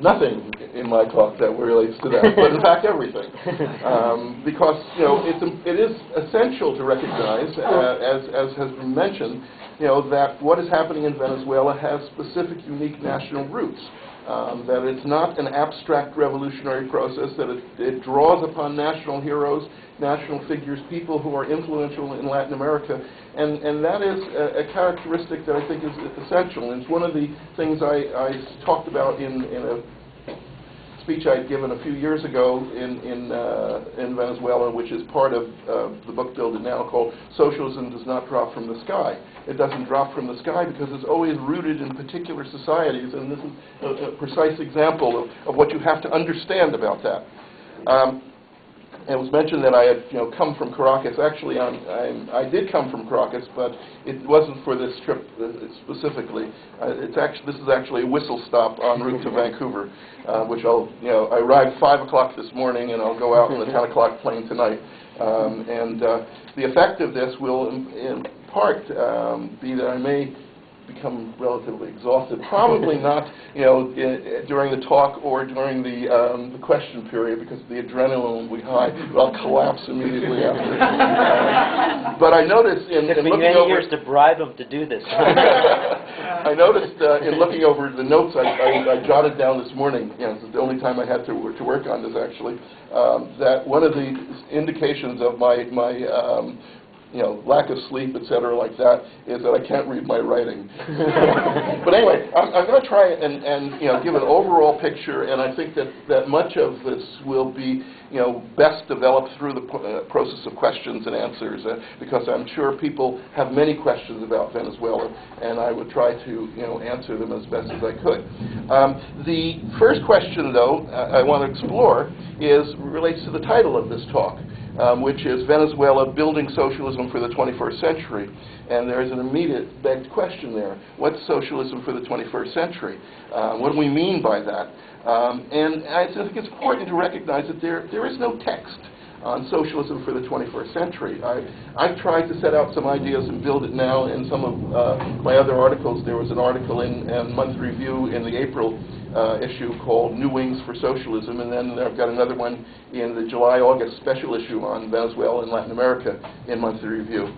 nothing in my talk that relates to that, but in fact everything. Because, it is essential to recognize, as has been mentioned, that what is happening in Venezuela has specific, unique national roots. That it's not an abstract revolutionary process, that it draws upon national heroes, national figures, people who are influential in Latin America, and that is a characteristic that I think is essential. And it's one of the things I talked about in a speech I'd given a few years ago in Venezuela, which is part of the book building now, called "Socialism Does Not Drop from the Sky." It doesn't drop from the sky because it's always rooted in particular societies, and this is a precise example of what you have to understand about that. It was mentioned that I had come from Caracas. Actually, I did come from Caracas, but it wasn't for this trip specifically. This is actually a whistle stop en route to Vancouver, which I arrived 5 o'clock this morning, and I'll go out on the 10 o'clock plane tonight. The effect of this will, in part, be that I may become relatively exhausted. Probably not, during the talk or during the question period, because the adrenaline will be high. I'll collapse immediately after. But I noticed in looking over years to bribe them to do this. I noticed in looking over the notes I jotted down this morning. This is the only time I had to work on this actually. That one of the indications of my lack of sleep, etc., like that, is that I can't read my writing. But anyway, I'm going to try and give an overall picture, and I think that much of this will be best developed through the process of questions and answers, because I'm sure people have many questions about Venezuela, and I would try to answer them as best as I could. The first question, though, I want to explore relates to the title of this talk. Which is Venezuela Building Socialism for the 21st Century. And there's an immediate begged question there. What's socialism for the 21st century? What do we mean by that? And I think it's important to recognize that there is no text on socialism for the 21st century. I've tried to set out some ideas and build it now in some of my other articles. There was an article in Month Review in the April issue called New Wings for Socialism, and then I've got another one in the July-August special issue on Venezuela and Latin America in Monthly Review.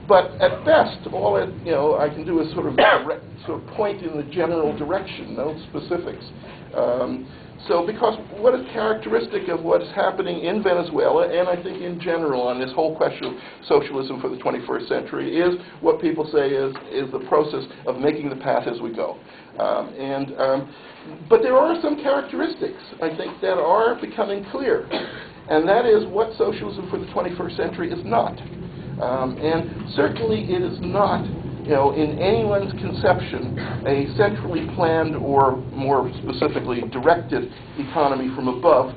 But at best, all I can do is sort of point in the general direction, no specifics. So because what is characteristic of what's happening in Venezuela, and I think in general on this whole question of socialism for the 21st century, is what people say is the process of making the path as we go. But there are some characteristics, I think, that are becoming clear. And that is what socialism for the 21st century is not. And certainly it is not, in anyone's conception, a centrally planned or more specifically directed economy from above,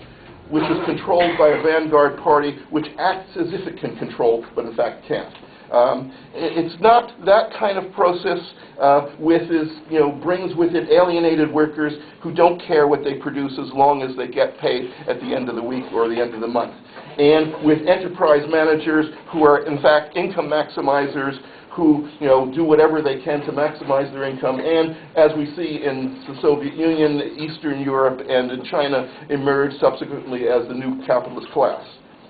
which is controlled by a vanguard party which acts as if it can control, but in fact can't. It's not that kind of process brings with it alienated workers who don't care what they produce as long as they get paid at the end of the week or the end of the month. And with enterprise managers who are in fact income maximizers who do whatever they can to maximize their income, and as we see in the Soviet Union, Eastern Europe, and in China, emerge subsequently as the new capitalist class.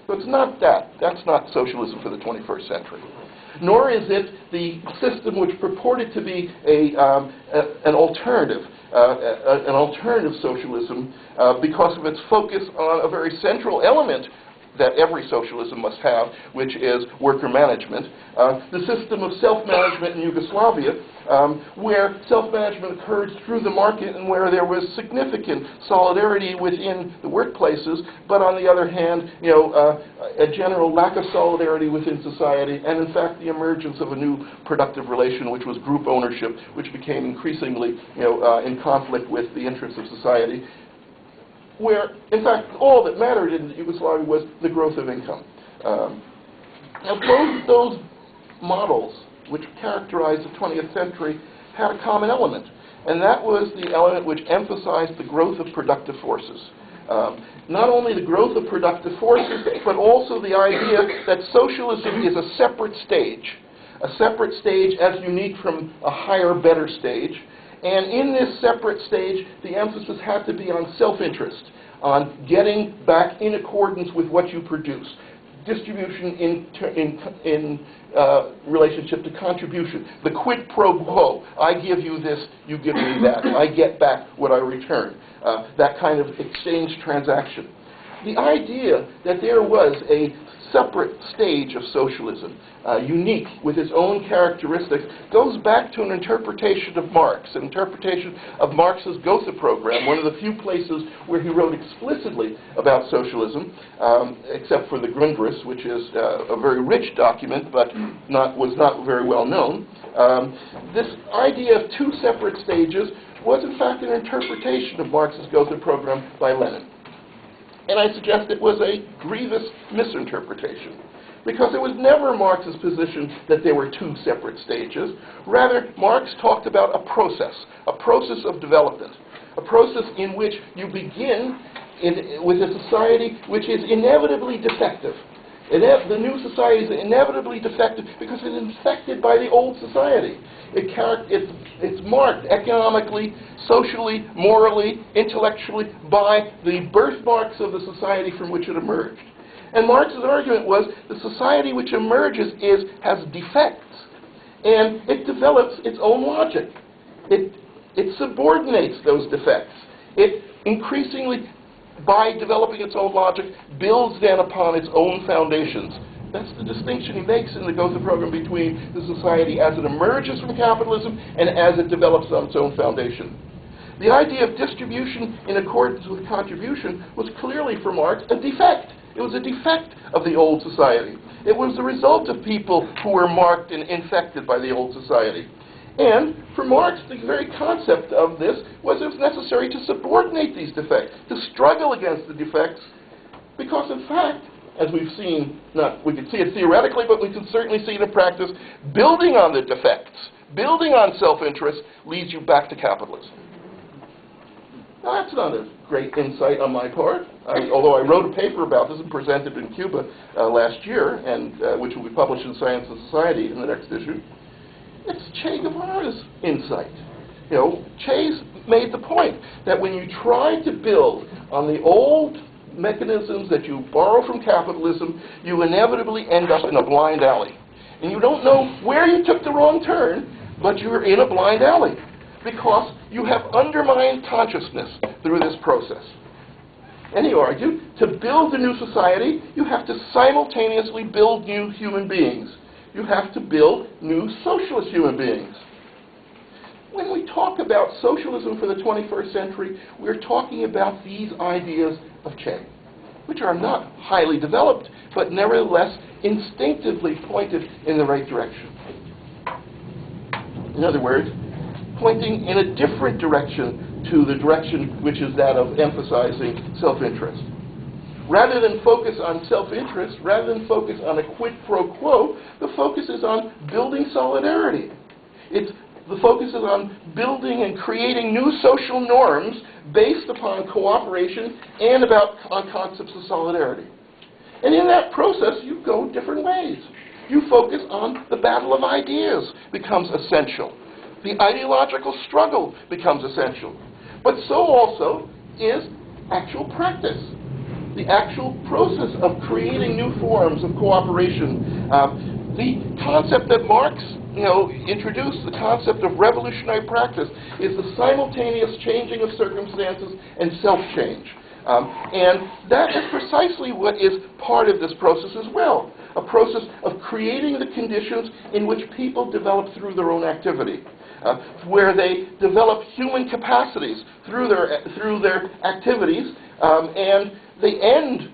So it's not that. That's not socialism for the 21st century. Nor is it the system which purported to be an alternative socialism because of its focus on a very central element that every socialism must have, which is worker management. The system of self-management in Yugoslavia, where self-management occurred through the market and where there was significant solidarity within the workplaces, but on the other hand, a general lack of solidarity within society, and in fact the emergence of a new productive relation, which was group ownership, which became increasingly in conflict with the interests of society, where, in fact, all that mattered in Yugoslavia was the growth of income. Now, both those models, which characterized the 20th century, had a common element, and that was the element which emphasized the growth of productive forces. Not only the growth of productive forces, but also the idea that socialism is a separate stage as unique from a higher, better stage, And in this separate stage, the emphasis had to be on self-interest, on getting back in accordance with what you produce. Distribution in relationship to contribution. The quid pro quo. I give you this, you give me that. I get back what I return. That kind of exchange transaction. The idea that there was a separate stage of socialism, unique with its own characteristics, goes back to an interpretation of Marx, an interpretation of Marx's Gotha program, one of the few places where he wrote explicitly about socialism, except for the Grundriss, which is a very rich document, but was not very well known. This idea of two separate stages was in fact an interpretation of Marx's Gotha program by Lenin. And I suggest it was a grievous misinterpretation, because it was never Marx's position that there were two separate stages. Rather, Marx talked about a process of development, a process in which you begin with a society which is inevitably defective. The new society is inevitably defective because it's infected by the old society. It's marked economically, socially, morally, intellectually by the birthmarks of the society from which it emerged. And Marx's argument was the society which emerges has defects, and it develops its own logic. It subordinates those defects. It increasingly, by developing its own logic, builds then upon its own foundations. That's the distinction he makes in the Gotha program between the society as it emerges from capitalism and as it develops on its own foundation. The idea of distribution in accordance with contribution was clearly for Marx a defect. It was a defect of the old society. It was the result of people who were marked and infected by the old society. And for Marx, the very concept of this was it was necessary to subordinate these defects, to struggle against the defects, because in fact, as we've seen, we can see it theoretically, but we can certainly see it in practice, building on the defects, building on self-interest, leads you back to capitalism. Now, that's not a great insight on my part, although I wrote a paper about this and presented in Cuba last year, and which will be published in Science and Society in the next issue. It's Che Guevara's insight. Che's made the point that when you try to build on the old mechanisms that you borrow from capitalism, you inevitably end up in a blind alley. And you don't know where you took the wrong turn, but you're in a blind alley because you have undermined consciousness through this process. And he argued, to build a new society, you have to simultaneously build new human beings. You have to build new socialist human beings. When we talk about socialism for the 21st century, we're talking about these ideas of Che, which are not highly developed, but nevertheless instinctively pointed in the right direction. In other words, pointing in a different direction to the direction which is that of emphasizing self-interest. Rather than focus on self-interest, rather than focus on a quid pro quo, the focus is on building solidarity. The focus is on building and creating new social norms based upon cooperation and on concepts of solidarity. And in that process, you go different ways. You focus on the battle of ideas becomes essential. The ideological struggle becomes essential. But so also is actual practice. The actual process of creating new forms of cooperation. The concept that Marx introduced, the concept of revolutionary practice, is the simultaneous changing of circumstances and self-change. And that is precisely what is part of this process as well, a process of creating the conditions in which people develop through their own activity, where they develop human capacities through their activities, and they end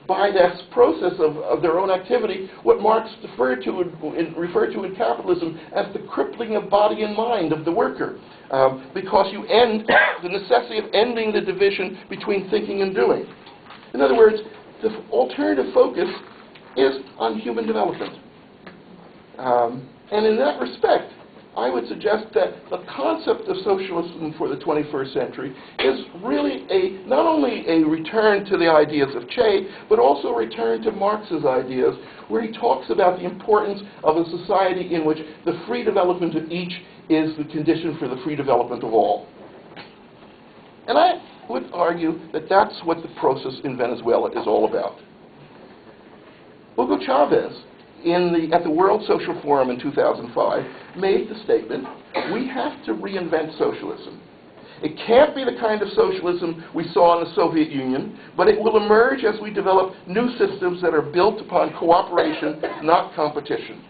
by this process of their own activity, what Marx referred to in capitalism as the crippling of body and mind of the worker, because you end the necessity of ending the division between thinking and doing. In other words, the alternative focus is on human development. And in that respect, I would suggest that the concept of socialism for the 21st century is really not only a return to the ideas of Che, but also a return to Marx's ideas, where he talks about the importance of a society in which the free development of each is the condition for the free development of all. And I would argue that that's what the process in Venezuela is all about. Hugo Chavez, at the World Social Forum in 2005, made the statement, we have to reinvent socialism. It can't be the kind of socialism we saw in the Soviet Union, but it will emerge as we develop new systems that are built upon cooperation, not competition.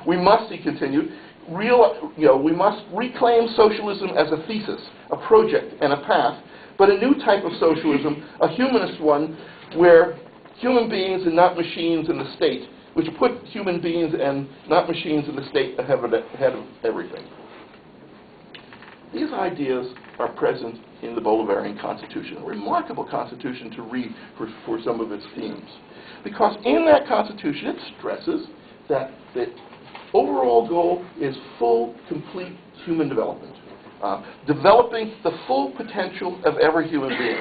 We must, he continued, we must reclaim socialism as a thesis, a project, and a path, but a new type of socialism, a humanist one, where human beings and not machines in the state, which put human beings and not machines in the state ahead of everything. These ideas are present in the Bolivarian Constitution, a remarkable constitution to read for some of its themes. Because in that constitution, it stresses that the overall goal is full, complete human development. Developing the full potential of every human being.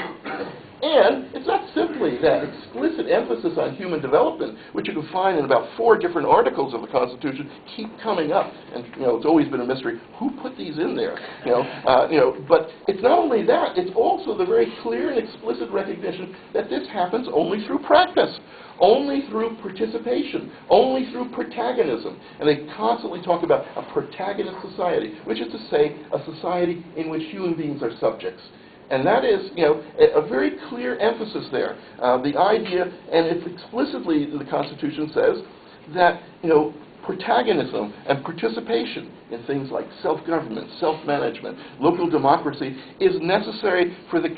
And it's not simply that explicit emphasis on human development, which you can find in about 4 different articles of the Constitution, keep coming up. And it's always been a mystery, who put these in there? But it's not only that, it's also the very clear and explicit recognition that this happens only through practice, only through participation, only through protagonism. And they constantly talk about a protagonist society, which is to say a society in which human beings are subjects. And that is, a very clear emphasis there. The idea, and it's explicitly, the Constitution says, that, protagonism and participation in things like self-government, self-management, local democracy is necessary for the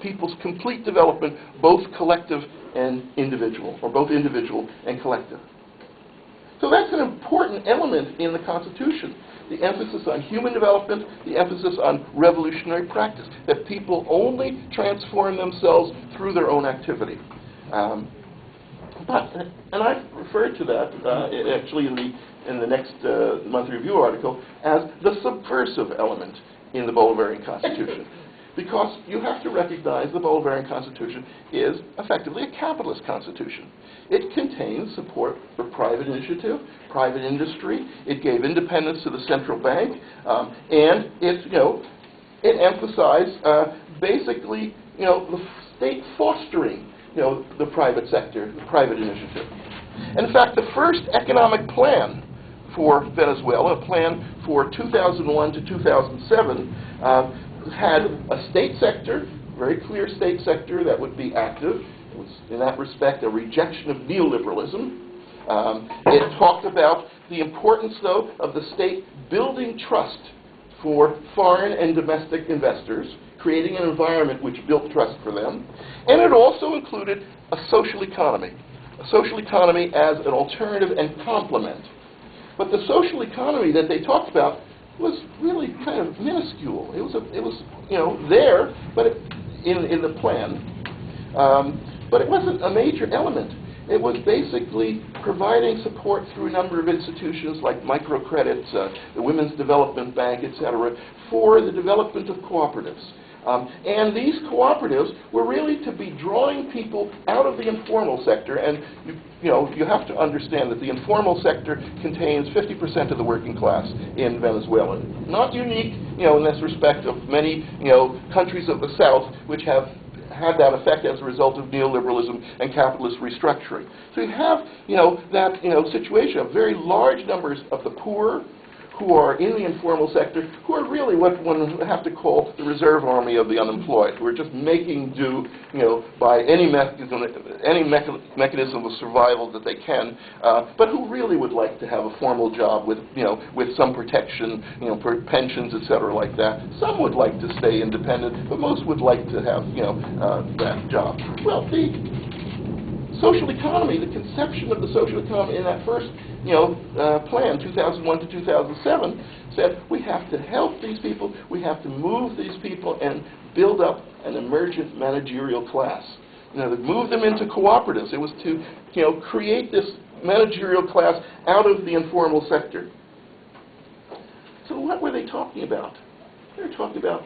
people's complete development, both collective and individual, or both individual and collective. So that's an important element in the Constitution. The emphasis on human development, the emphasis on revolutionary practice, that people only transform themselves through their own activity. And I referred to that actually in the next monthly review article as the subversive element in the Bolivarian Constitution. Because you have to recognize the Bolivarian Constitution is effectively a capitalist constitution. It contains support for private initiative, private industry. It gave independence to the central bank, and it emphasized basically the state fostering the private sector, the private initiative. In fact, the first economic plan for Venezuela, a plan for 2001 to 2007, had a state sector, very clear state sector that would be active. It was, in that respect, a rejection of neoliberalism. It talked about the importance, though, of the state building trust for foreign and domestic investors, creating an environment which built trust for them. And it also included a social economy as an alternative and complement. But the social economy that they talked about was really kind of minuscule. It was there, but in the plan, but it wasn't a major element. It was basically providing support through a number of institutions like microcredits, the Women's Development Bank, etc., for the development of cooperatives. And these cooperatives were really to be drawing people out of the informal sector, and you have to understand that the informal sector contains 50% of the working class in Venezuela. Not unique, in this respect of many, countries of the South which have had that effect as a result of neoliberalism and capitalist restructuring. So you have, that, situation of very large numbers of the poor who are in the informal sector, who are really what one would have to call the reserve army of the unemployed, who are just making do, by any mechanism of survival that they can, but who really would like to have a formal job with, with some protection, for pensions, etc., like that. Some would like to stay independent, but most would like to have, that job. Well, the social economy, the conception of the social economy in that first, plan, 2001 to 2007, said we have to help these people, we have to move these people and build up an emergent managerial class. To move them into cooperatives. It was to, create this managerial class out of the informal sector. So what were they talking about? They were talking about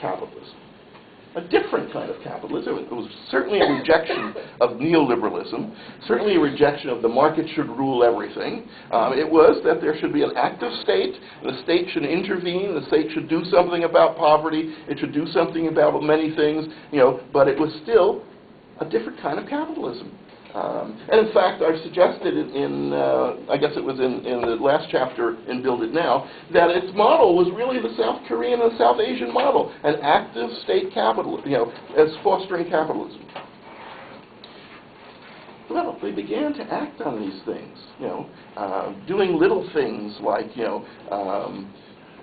capitalism. A different kind of capitalism. It was certainly a rejection of neoliberalism, certainly a rejection of the market should rule everything. It was that there should be an active state, the state should intervene, the state should do something about poverty, it should do something about many things, but it was still a different kind of capitalism. And in fact, I've suggested I guess it was in the last chapter in Build It Now, that its model was really the South Korean and South Asian model, an active state capital, as fostering capitalism. Well, they began to act on these things, doing little things like, law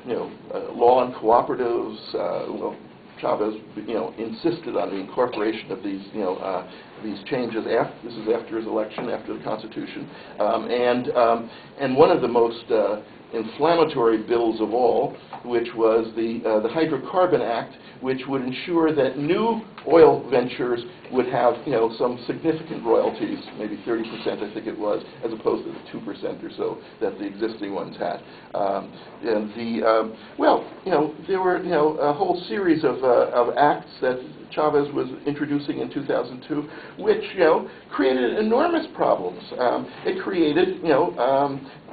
on cooperatives. Chavez, insisted on the incorporation of these changes. This is after his election, after the Constitution, and one of the most inflammatory bills of all, which was the Hydrocarbon Act, which would ensure that new oil ventures would have, some significant royalties, maybe 30%, I think it was, as opposed to the 2% or so that the existing ones had. There were, a whole series of acts that Chavez was introducing in 2002, which, created enormous problems. It created,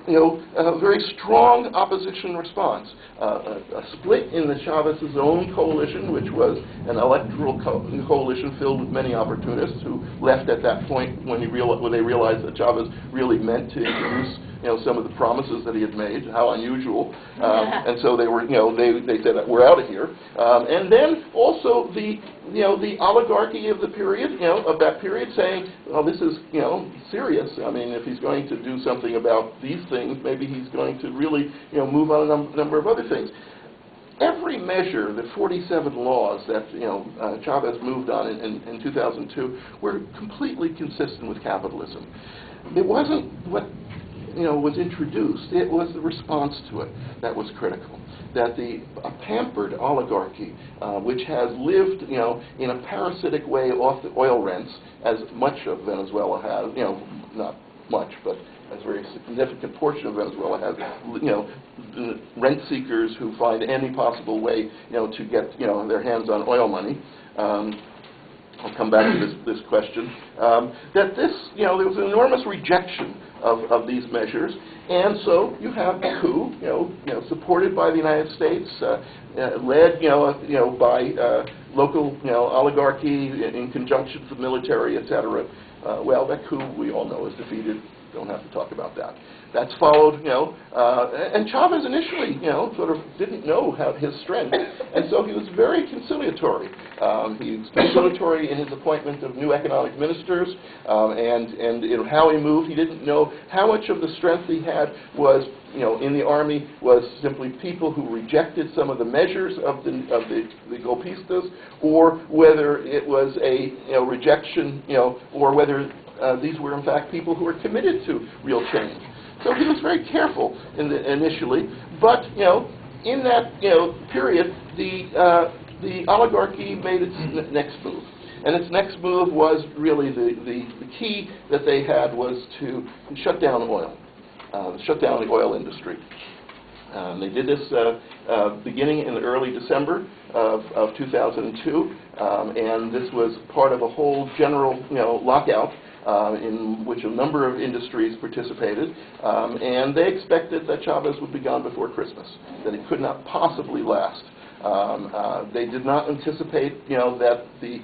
a very strong opposition response. A split in the Chavez's own coalition, which was an electoral coalition filled with many opportunists who left at that point when they realized that Chavez really meant to introduce some of the promises that he had made. How unusual. And so they were, they said, we're out of here. And then also the oligarchy of the period, of that period saying, well, this is, serious. I mean, if he's going to do something about these things, maybe he's going to really, move on a number of other things. Every measure, the 47 laws that Chavez moved on in 2002 were completely consistent with capitalism. It wasn't what was introduced, it was the response to it that was critical. That a pampered oligarchy, which has lived, in a parasitic way off the oil rents, as much of Venezuela has, not much, but a very significant portion of Venezuela has, rent seekers who find any possible way, to get, their hands on oil money. I'll come back to this question. That this, there was an enormous rejection of these measures, and so you have the coup, supported by the United States, led, by local, oligarchy in conjunction with the military, etc. Well, that coup we all know is defeated. Don't have to talk about that. That's followed, and Chavez initially, sort of didn't know his strength, and so he was very conciliatory. He was conciliatory in his appointment of new economic ministers, and in how he moved. He didn't know how much of the strength he had was, in the army, was simply people who rejected some of the measures of the golpistas, or whether it was a rejection, or whether these were in fact people who were committed to real change. So he was very careful initially, but in that period, the oligarchy made its next move, and its next move was really the key that they had was to shut down oil, shut down the oil industry. They did this beginning in the early December of 2002, and this was part of a whole general lockout. In which a number of industries participated, and they expected that Chavez would be gone before Christmas, that it could not possibly last. They did not anticipate, that the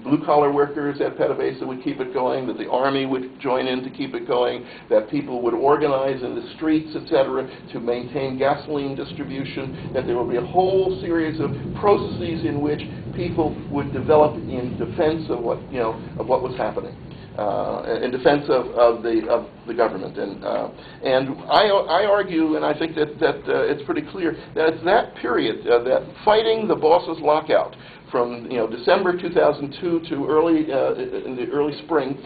blue-collar workers at PDVSA would keep it going, that the army would join in to keep it going, that people would organize in the streets, etc., to maintain gasoline distribution, that there would be a whole series of processes in which people would develop in defense of what was happening. In defense of the government, and I argue, and I think that it's pretty clear that it's that period, that fighting the bosses' lockout from December 2002 to in the early spring,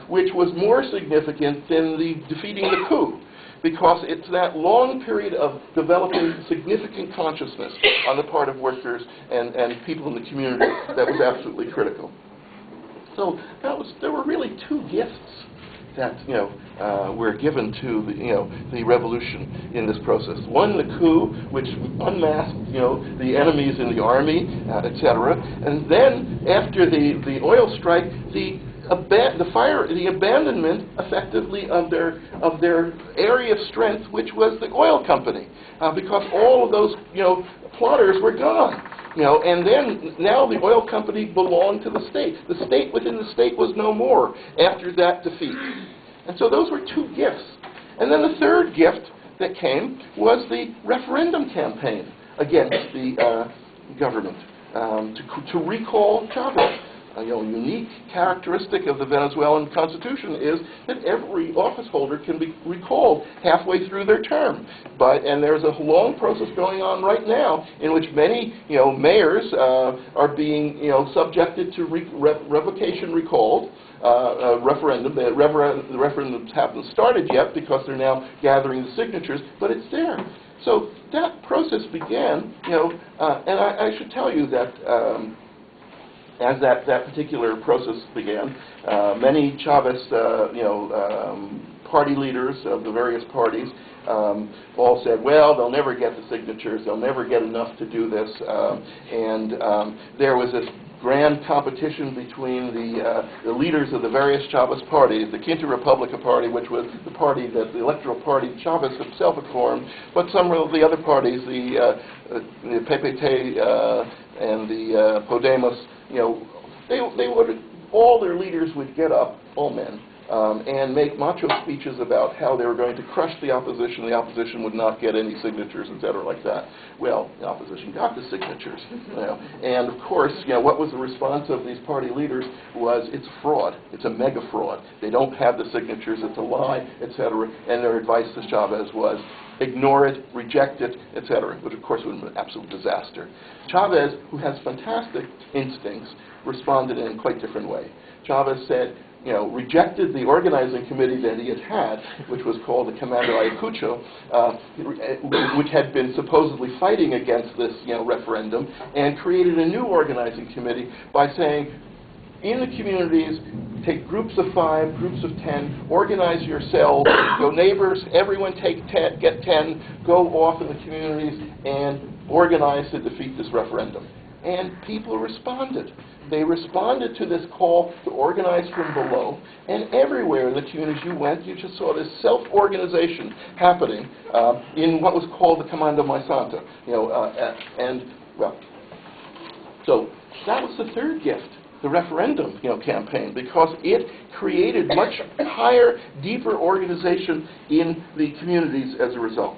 which was more significant than the defeating the coup. Because it's that long period of developing significant consciousness on the part of workers and people in the community that was absolutely critical. So there were really two gifts that were given to the revolution in this process. One, the coup, which unmasked the enemies in the army, etc. And then after the oil strike, the abandonment effectively of their area of strength, which was the oil company, because all of those plotters were gone. And then now the oil company belonged to the state. The state within the state was no more after that defeat. And so those were two gifts. And then the third gift that came was the referendum campaign against the government to recall Chavez. A unique characteristic of the Venezuelan constitution is that every office holder can be recalled halfway through their term. And there's a long process going on right now in which many mayors are being subjected to revocation recalled. Referendum. The referendums haven't started yet because they're now gathering the signatures, but it's there. So that process began, and I should tell you that as that particular process began, many Chavez, party leaders of the various parties all said, well, they'll never get the signatures, they'll never get enough to do this, and there was this grand competition between the leaders of the various Chavez parties, the Quinta Republica Party, which was the party that the electoral party Chavez himself had formed, but some of the other parties, the PPT and the Podemos, they would, all their leaders would get up, all men, and make macho speeches about how they were going to crush the opposition would not get any signatures, etc., like that. Well, the opposition got the signatures, and of course, what was the response of these party leaders was, it's fraud, it's a mega fraud, they don't have the signatures, it's a lie, etc., and their advice to Chavez was, ignore it, reject it, etc., which of course would have been an absolute disaster. Chavez, who has fantastic instincts, responded in a quite different way. Chavez said, rejected the organizing committee that he had, which was called the Commando Ayacucho, which had been supposedly fighting against this referendum, and created a new organizing committee by saying, in the communities, take groups of 5, groups of 10, organize yourselves, go neighbors, everyone get 10, go off in the communities and organize to defeat this referendum. And people responded. They responded to this call to organize from below, and everywhere in the communities you went, you just saw this self-organization happening in what was called the Commando My Santa. So that was the third gift, the referendum campaign, because it created much higher, deeper organization in the communities as a result.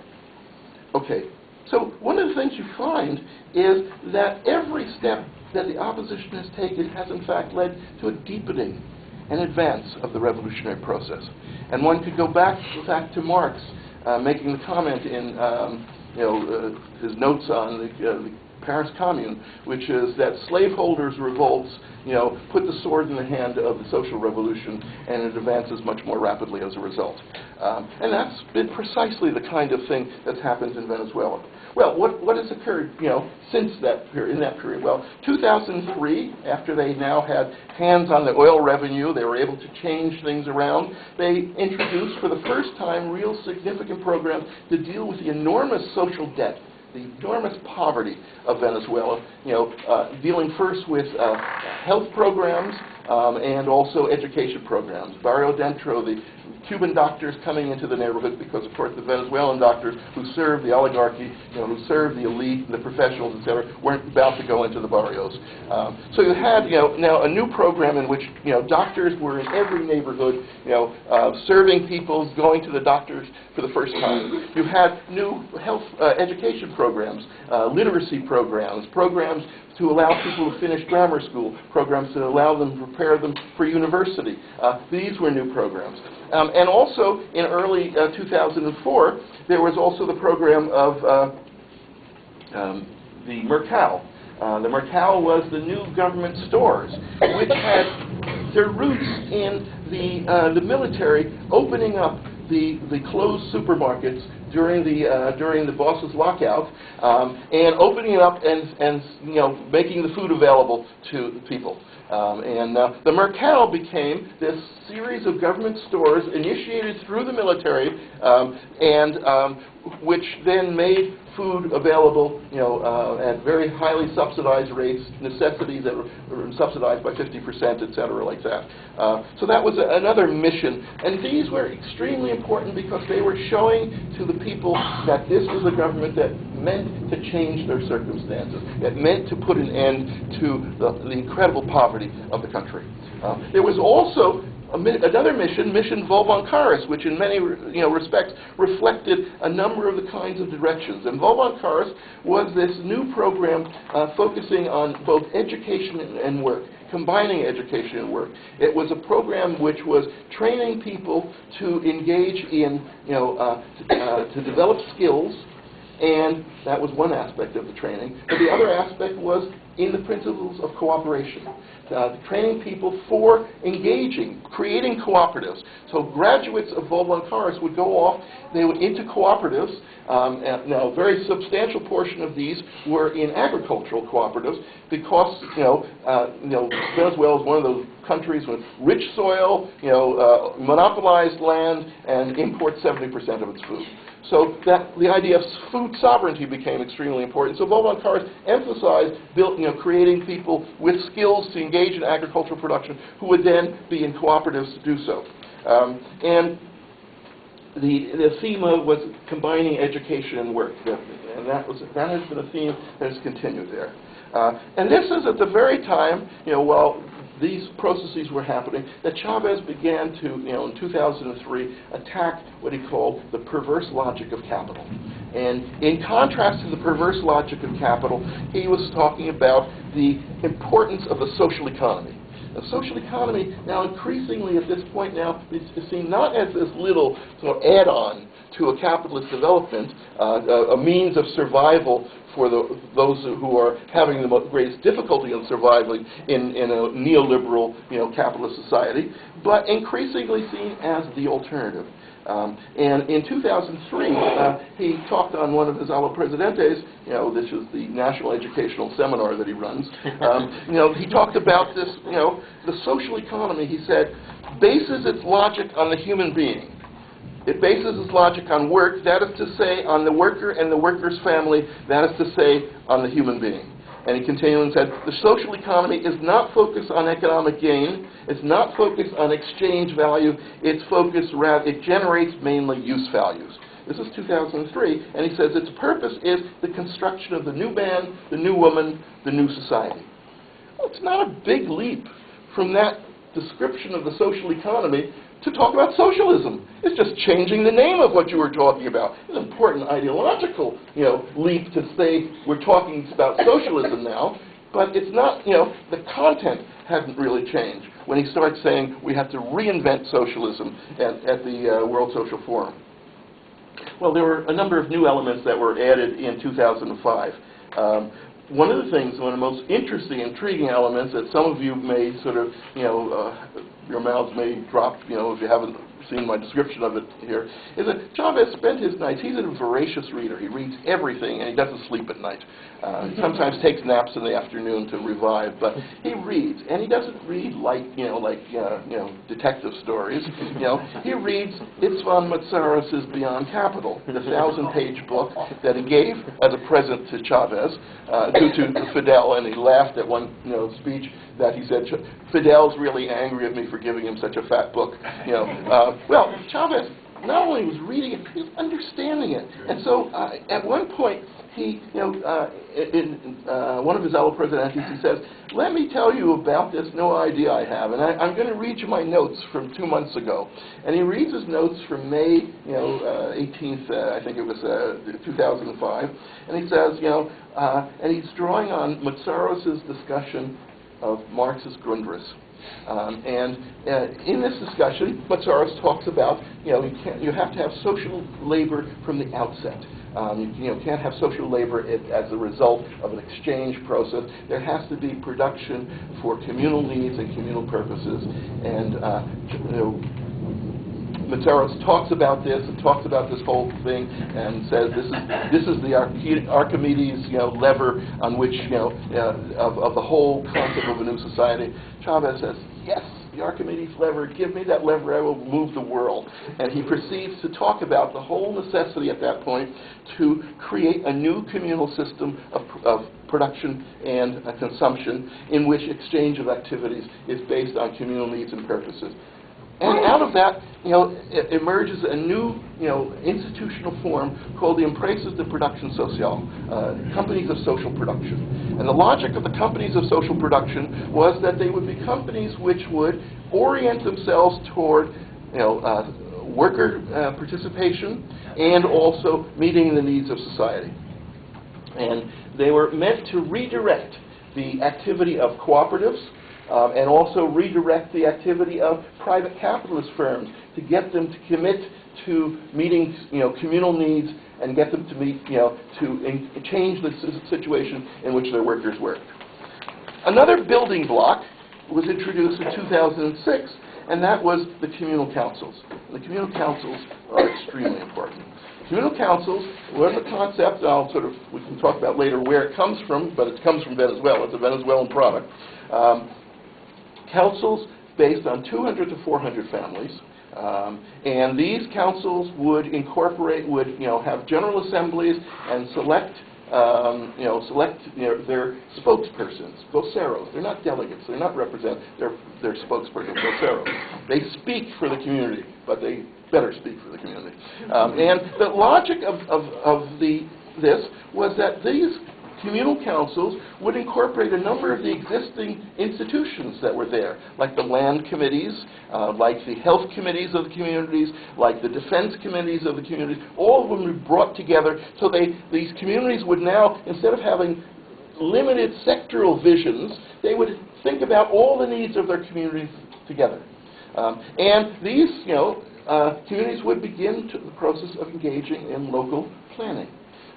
Okay, so one of the things you find is that every step that the opposition has taken has in fact led to a deepening and advance of the revolutionary process. And one could go back to Marx making the comment in his notes on the Paris Commune, which is that slaveholders' revolts, put the sword in the hand of the social revolution, and it advances much more rapidly as a result. And that's been precisely the kind of thing that's happened in Venezuela. Well, what has occurred, since that period, in that period? Well, 2003, after they now had hands on the oil revenue, they were able to change things around. They introduced, for the first time, real significant programs to deal with the enormous social debt, the enormous poverty of Venezuela, dealing first with health programs and also education programs. Barrio Dentro, the Cuban doctors coming into the neighborhood, because of course the Venezuelan doctors who served the oligarchy, who served the elite, the professionals, etc., weren't about to go into the barrios. So you had, now a new program in which, doctors were in every neighborhood, serving people, going to the doctors for the first time. You had new health education programs, literacy programs, programs to allow people to finish grammar school, programs to allow them to prepare them for university. These were new programs. And also, in early 2004, there was also the program of the Mercal. The Mercal was the new government stores, which had their roots in the military opening up the closed supermarkets during the boss's lockout, and opening it up and making the food available to the people. The Mercado became this series of government stores initiated through the military, which then made food available, at very highly subsidized rates, necessities that were subsidized by 50%, et cetera, like that. So that was another mission. And these were extremely important because they were showing to the people that this was a government that meant to change their circumstances, that meant to put an end to the incredible poverty of the country. There was also another mission Volvoncaris, which in many respects reflected a number of the kinds of directions. And Volvoncaris was this new program focusing on both education and work, combining education and work. It was a program which was training people to engage in, to develop skills, and that was one aspect of the training. But the other aspect was in the principles of cooperation, training people for engaging, creating cooperatives. So graduates of Volvoncaris would go off, they would into cooperatives. Now, a very substantial portion of these were in agricultural cooperatives because, Venezuela is one of those countries with rich soil, monopolized land, and imports 70% of its food. So that the idea of food sovereignty became extremely important. So Volvoncaris emphasized creating people with skills to engage in agricultural production who would then be in cooperatives to do so. And the theme was combining education and work, and that has been a theme that has continued there. And this is at the very time, while these processes were happening, that Chavez began to, in 2003, attack what he called the perverse logic of capital. And in contrast to the perverse logic of capital, he was talking about the importance of the social economy. The social economy now increasingly at this point now is seen not as this little sort of add-on to a capitalist development, a means of survival for those who are having the greatest difficulty in surviving in a neoliberal, capitalist society, but increasingly seen as the alternative. And in 2003, he talked on one of his Ala Presidentes, this is the national educational seminar that he runs. He talked about this, the social economy, he said, bases its logic on the human being. It bases its logic on work, that is to say, on the worker and the worker's family, that is to say, on the human being. And he continued and said, the social economy is not focused on economic gain, it's not focused on exchange value, it generates mainly use values. This is 2003, and he says its purpose is the construction of the new man, the new woman, the new society. Well, it's not a big leap from that description of the social economy to talk about socialism. It's just changing the name of what you were talking about. It's an important ideological, leap to say we're talking about socialism now, but it's not, the content hasn't really changed when he starts saying we have to reinvent socialism at the World Social Forum. Well, there were a number of new elements that were added in 2005. One of the things, one of the most interesting, intriguing elements that some of you may sort of, your mouths may drop, if you haven't seen my description of it here, is that Chavez spent his nights, he's a voracious reader. He reads everything, and he doesn't sleep at night. He sometimes takes naps in the afternoon to revive, but he reads, and he doesn't read like detective stories. He reads Itzvan Matsaros' Beyond Capital, the 1,000-page book that he gave as a present to Chavez, to Fidel, and he laughed at one speech that he said, Fidel's really angry at me for giving him such a fat book. Well, Chavez not only was reading it, he was understanding it. And so at one point, he, in one of his Ala Presidentes, he says, let me tell you about this new idea I have. And I'm going to read you my notes from 2 months ago. And he reads his notes from May 18th, I think it was 2005. And he says, and he's drawing on Matsaros' discussion of Marx's Grundriss. And in this discussion, Matsaros talks about, you have to have social labor from the outset. You can't have social labor as a result of an exchange process. There has to be production for communal needs and communal purposes. And Matteuros talks about this and talks about this whole thing and says this is the Archimedes, lever on which, of the whole concept of a new society. Chavez says, yes, the Archimedes lever, give me that lever, I will move the world. And he proceeds to talk about the whole necessity at that point to create a new communal system of production and consumption in which exchange of activities is based on communal needs and purposes. And out of that, it emerges a new, institutional form called the Empresas de Producción Social, companies of social production. And the logic of the companies of social production was that they would be companies which would orient themselves toward, worker participation and also meeting the needs of society. And they were meant to redirect the activity of cooperatives, and also redirect the activity of private capitalist firms to get them to commit to meeting, communal needs and get them to meet, to change the situation in which their workers worked. Another building block was introduced in 2006, and that was the communal councils. The communal councils are extremely important. Communal councils was a concept, we can talk about later where it comes from, but it comes from Venezuela. It's a Venezuelan product. Councils based on 200 to 400 families, and these councils would have general assemblies and select their spokespersons, voceros. They're not delegates. They're not representatives. They're spokespersons, voceros. They speak for the community, but they better speak for the community. And the logic of this was that these communal councils would incorporate a number of the existing institutions that were there, like the land committees, like the health committees of the communities, like the defense committees of the communities. All of them were brought together so these communities would now, instead of having limited sectoral visions, they would think about all the needs of their communities together. And these communities would begin the process of engaging in local planning.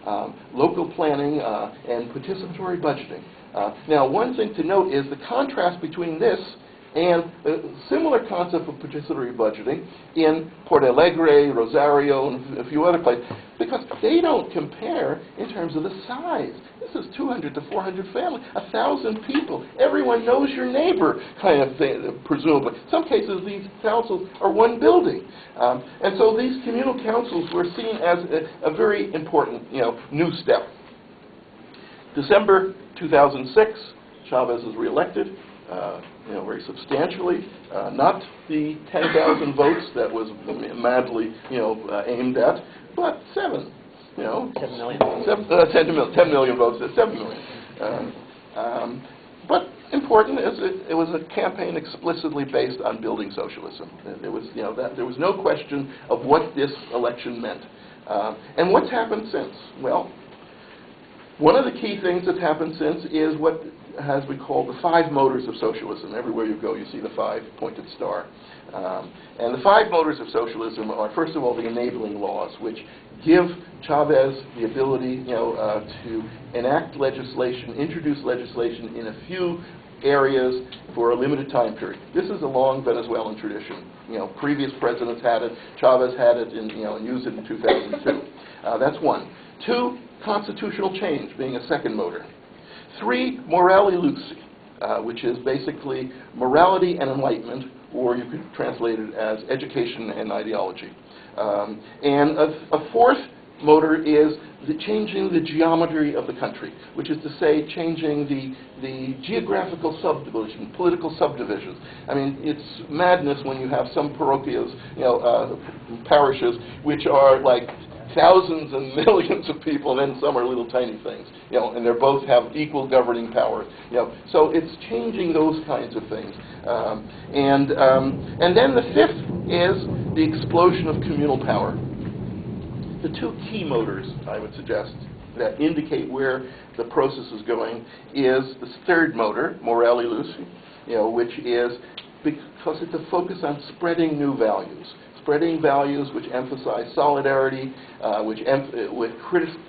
And participatory budgeting. Now, one thing to note is the contrast between this and a similar concept of participatory budgeting in Porto Alegre, Rosario, and a few other places, because they don't compare in terms of the size. This is 200 to 400 families, 1,000 people. Everyone knows your neighbor, kind of thing, presumably. In some cases, these councils are one building. And so these communal councils were seen as a very important, new step. December 2006, Chavez is reelected, very substantially. Not the 10,000 votes that was madly, aimed at, but 7 million. 10 million votes, 7 million. But important is it was a campaign explicitly based on building socialism. There was, there was no question of what this election meant. And what's happened since? Well, one of the key things that's happened since is what has been called the 5 motors of socialism. Everywhere you go, you see the 5-pointed star. And the 5 motors of socialism are, first of all, the enabling laws, which give Chavez the ability, to enact legislation, introduce legislation in a few areas for a limited time period. This is a long Venezuelan tradition. Previous presidents had it. Chavez had it, and used it in 2002. That's one. 2, constitutional change, being a second motor. 3, morale luci, which is basically morality and enlightenment, or you could translate it as education and ideology. And a 4th motor is changing the geometry of the country, which is to say changing the geographical subdivision, political subdivisions. I mean, it's madness when you have some parochias, parishes, which are like thousands and millions of people, and then some are little tiny things, and they both have equal governing power. So it's changing those kinds of things. And then the 5th is the explosion of communal power. The 2 key motors, I would suggest, that indicate where the process is going is the 3rd motor, morale luci, which is because it's a focus on spreading new values, spreading values which emphasize solidarity,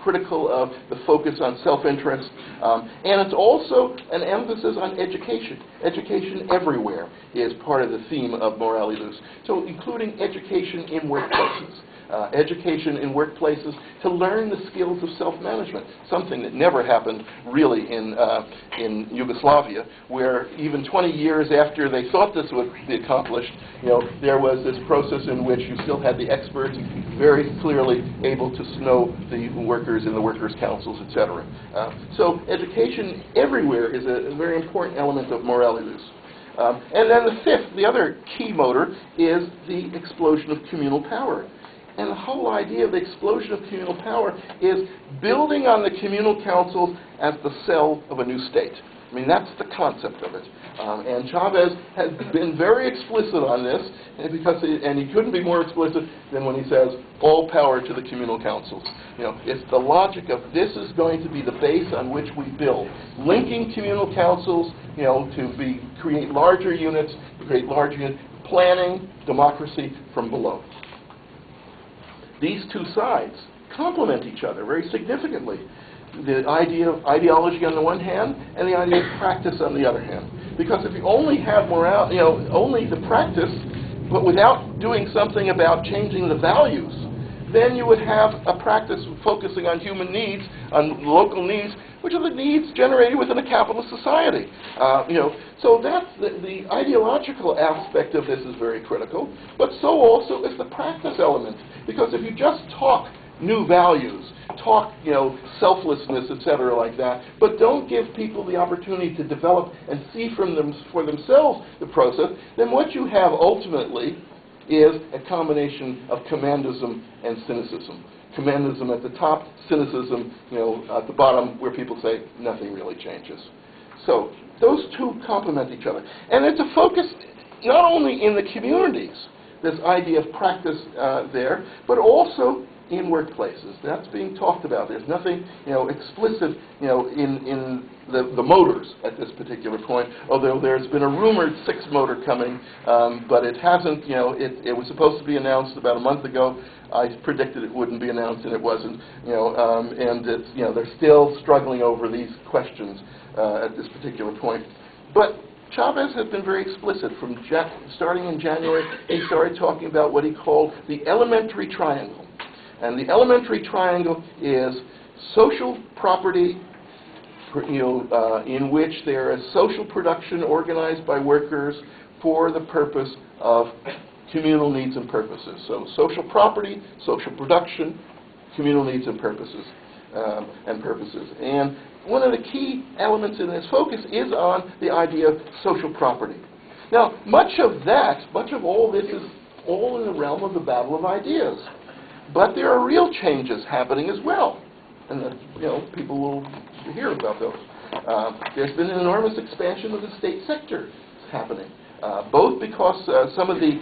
critical of the focus on self-interest, and it's also an emphasis on education. Education everywhere is part of the theme of Morality. So including education in workplaces. Education in workplaces to learn the skills of self-management, something that never happened really in Yugoslavia, where even 20 years after they thought this would be accomplished, there was this process in which you still had the experts very clearly able to know the workers in the workers' councils, etc. So education everywhere is a very important element of Morality. And then the other key motor is the explosion of communal power. And the whole idea of the explosion of communal power is building on the communal councils as the cell of a new state. I mean, that's the concept of it. And Chavez has been very explicit on this, and he couldn't be more explicit than when he says, all power to the communal councils. It's the logic of this is going to be the base on which we build. Linking communal councils, to create larger units, planning democracy from below. These two sides complement each other very significantly. The idea of ideology on the one hand, and the idea of practice on the other hand. Because if you only have only the practice, but without doing something about changing the values, then you would have a practice focusing on human needs, on local needs, which are the needs generated within a capitalist society. So that's the ideological aspect of this is very critical, but so also is the practice element. Because if you just talk new values, talk selflessness, etc., like that, but don't give people the opportunity to develop and see for themselves the process, then what you have ultimately is a combination of commandism and cynicism. Commandism at the top, cynicism, at the bottom, where people say nothing really changes. So those two complement each other. And it's a focus not only in the communities, this idea of practice there, but also in workplaces. That's being talked about. There's nothing, explicit, in the motors at this particular point, although there's been a rumored sixth motor coming, but it hasn't, it was supposed to be announced about a month ago. I predicted it wouldn't be announced, and it wasn't, and it's, they're still struggling over these questions at this particular point. But Chavez has been very explicit from starting in January. He started talking about what he called the elementary triangle. And the elementary triangle is social property, in which there is social production organized by workers for the purpose of communal needs and purposes. So social property, social production, communal needs and purposes. And one of the key elements in this focus is on the idea of social property. Now, much of all this is all in the realm of the battle of ideas. But there are real changes happening as well. And people will hear about those. There's been an enormous expansion of the state sector happening. Both because some of the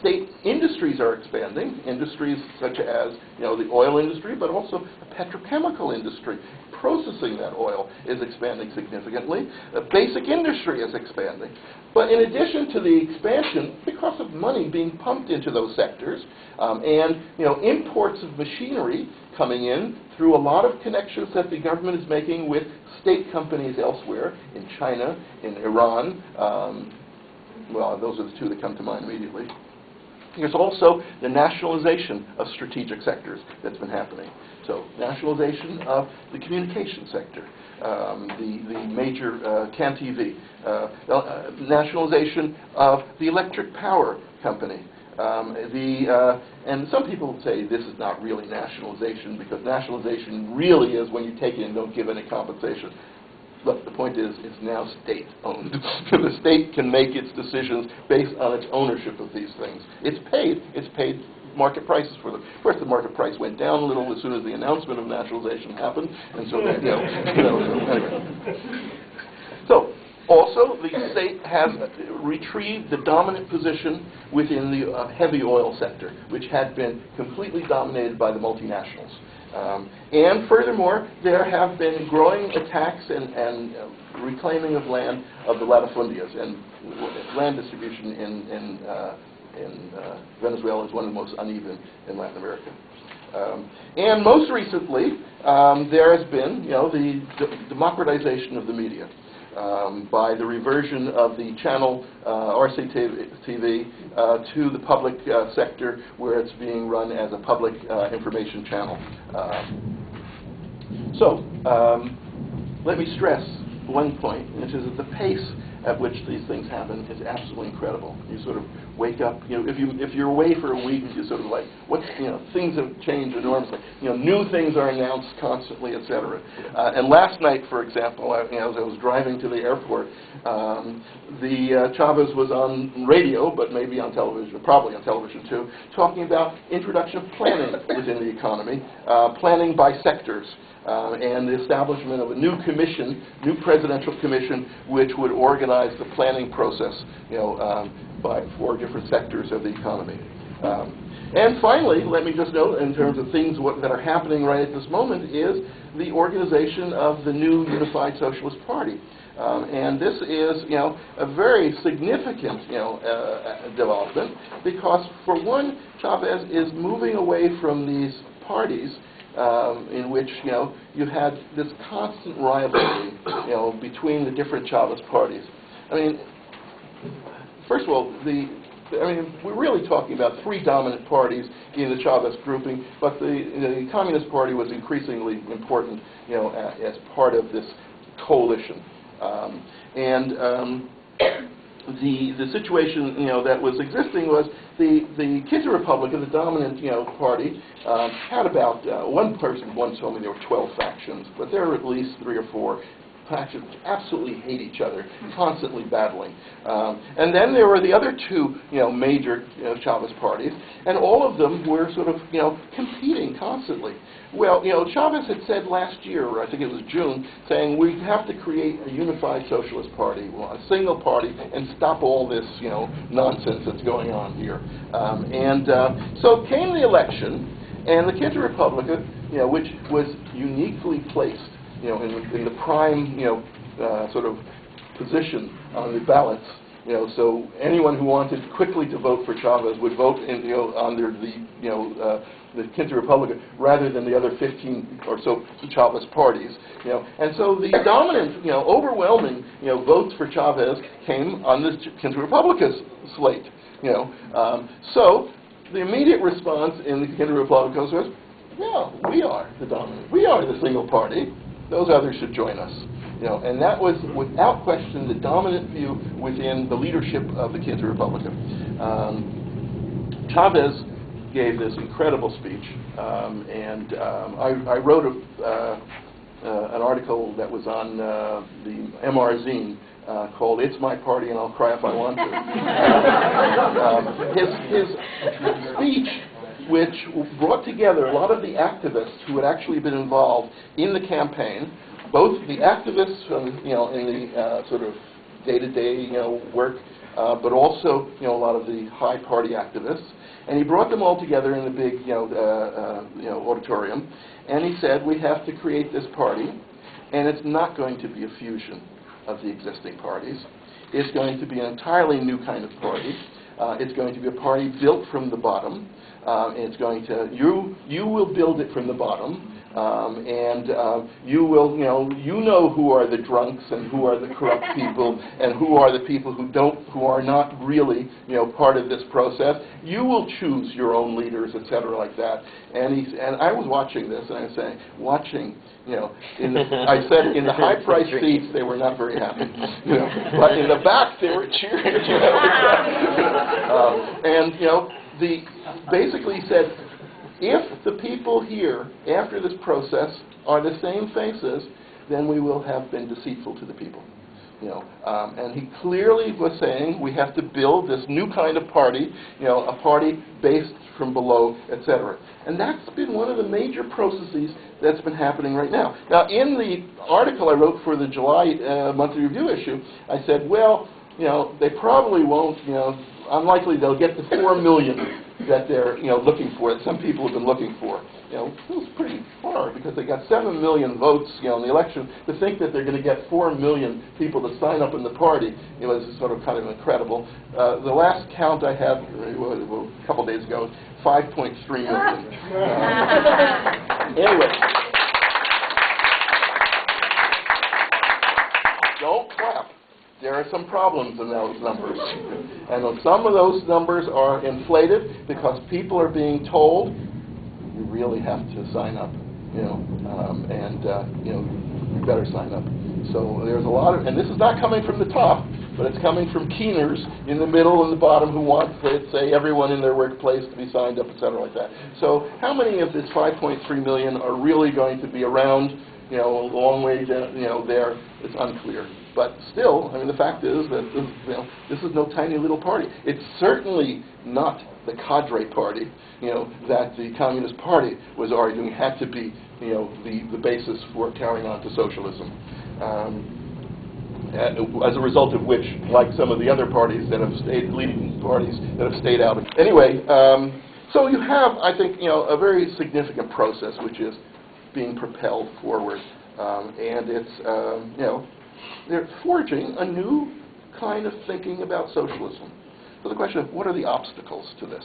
state industries are expanding, industries such as the oil industry, but also the petrochemical industry. Processing that oil is expanding significantly. The basic industry is expanding. But in addition to the expansion, because of money being pumped into those sectors, and imports of machinery coming in through a lot of connections that the government is making with state companies elsewhere, in China, in Iran, well, those are the two that come to mind immediately. There's also the nationalization of strategic sectors that's been happening. So nationalization of the communication sector, the major CAN TV, nationalization of the electric power company. And some people say this is not really nationalization, because nationalization really is when you take it and don't give any compensation. Look, the point is, it's now state-owned. The state can make its decisions based on its ownership of these things. It's paid market prices for them. Of course, the market price went down a little as soon as the announcement of nationalization happened, and so that, anyway. So, also, the state has retrieved the dominant position within the heavy oil sector, which had been completely dominated by the multinationals. And furthermore, there have been growing attacks and reclaiming of land of the latifundias and land distribution Venezuela is one of the most uneven in Latin America. And most recently, there has been, the democratization of the media by the reversion of the channel RCTV to the public sector, where it's being run as a public information channel. Let me stress one point, which is that the pace at which these things happen is absolutely incredible. You sort of wake up, if you're away for a week, you sort of like, things have changed enormously. New things are announced constantly, et cetera. And last night, for example, as I was driving to the airport, Chavez was on radio, but maybe on television, probably on television too, talking about introduction of planning within the economy, planning by sectors. And the establishment of a new commission, new presidential commission, which would organize the planning process, by 4 different sectors of the economy. And finally, let me just note, in terms of things that are happening right at this moment, is the organization of the new Unified Socialist Party. And this is, a very significant, development, because for one, Chavez is moving away from these parties in which, you had this constant rivalry, between the different Chavez parties. I mean, first of all, we're really talking about 3 dominant parties in the Chavez grouping, but the Communist Party was increasingly important, as part of this coalition. The situation, that was existing was the Quinta Republica, the dominant, party, had about, one person once told me there were 12 factions, but there are at least 3 or 4 factions which absolutely hate each other, constantly battling. And then there were the other 2, major Chavez parties, and all of them were sort of, competing constantly. Well, Chavez had said last year, or I think it was June, saying we have to create a unified socialist party, a single party, and stop all this, nonsense that's going on here. So came the election, and the Quinta Republica, which was uniquely placed, in the prime, sort of position on the ballots. So anyone who wanted quickly to vote for Chavez would vote under the Quinta Republica rather than the other 15 or so Chavez parties. And so the dominant, overwhelming, votes for Chavez came on this Quinta Republica's slate. So the immediate response in the Quinta Republica was, well, we are the dominant. We are the single party. Those others should join us. And that was, without question, the dominant view within the leadership of the Quinta Republica. Chavez gave this incredible speech, and I wrote an article that was on the MR Zine called "It's My Party and I'll Cry If I Want to." His speech, which brought together a lot of the activists who had actually been involved in the campaign, both the activists, in the sort of day-to-day, work, but also, a lot of the high party activists, and he brought them all together in a big, auditorium, and he said, we have to create this party, and it's not going to be a fusion of the existing parties. It's going to be an entirely new kind of party. It's going to be a party built from the bottom. It's going to, you will build it from the bottom, and you will, you know who are the drunks and who are the corrupt people and who are the people who are not really, part of this process. You will choose your own leaders, etc., like that. And I was watching this, and I was saying, I said in the high-priced seats they were not very happy, but in the back they were cheering, basically said, if the people here, after this process, are the same faces, then we will have been deceitful to the people. And he clearly was saying we have to build this new kind of party, a party based from below, etc. And that's been one of the major processes that's been happening right now. Now, in the article I wrote for the July monthly review issue, I said, well, they probably won't, unlikely they'll get the 4 million that they're, looking for, that some people have been looking for. It was pretty far because they got 7 million votes, in the election. To think that they're going to get 4 million people to sign up in the party, is sort of kind of incredible. The last count I had a couple days ago was 5.3 million. Anyway. Don't clap. There are some problems in those numbers. And some of those numbers are inflated because people are being told, you really have to sign up, you better sign up. So there's a lot of, and this is not coming from the top, but it's coming from keeners in the middle and the bottom who want, let's say, everyone in their workplace to be signed up, et cetera, like that. So how many of this 5.3 million are really going to be around, a long way down, there? It's unclear. But still, the fact is that this is no tiny little party. It's certainly not the cadre party, that the Communist Party was arguing had to be, the basis for carrying on to socialism. As a result of which, like some of the other parties that have stayed, leading parties that have stayed out. Anyway, so you have, I think, a very significant process which is being propelled forward, and it's, they're forging a new kind of thinking about socialism. So the question of what are the obstacles to this?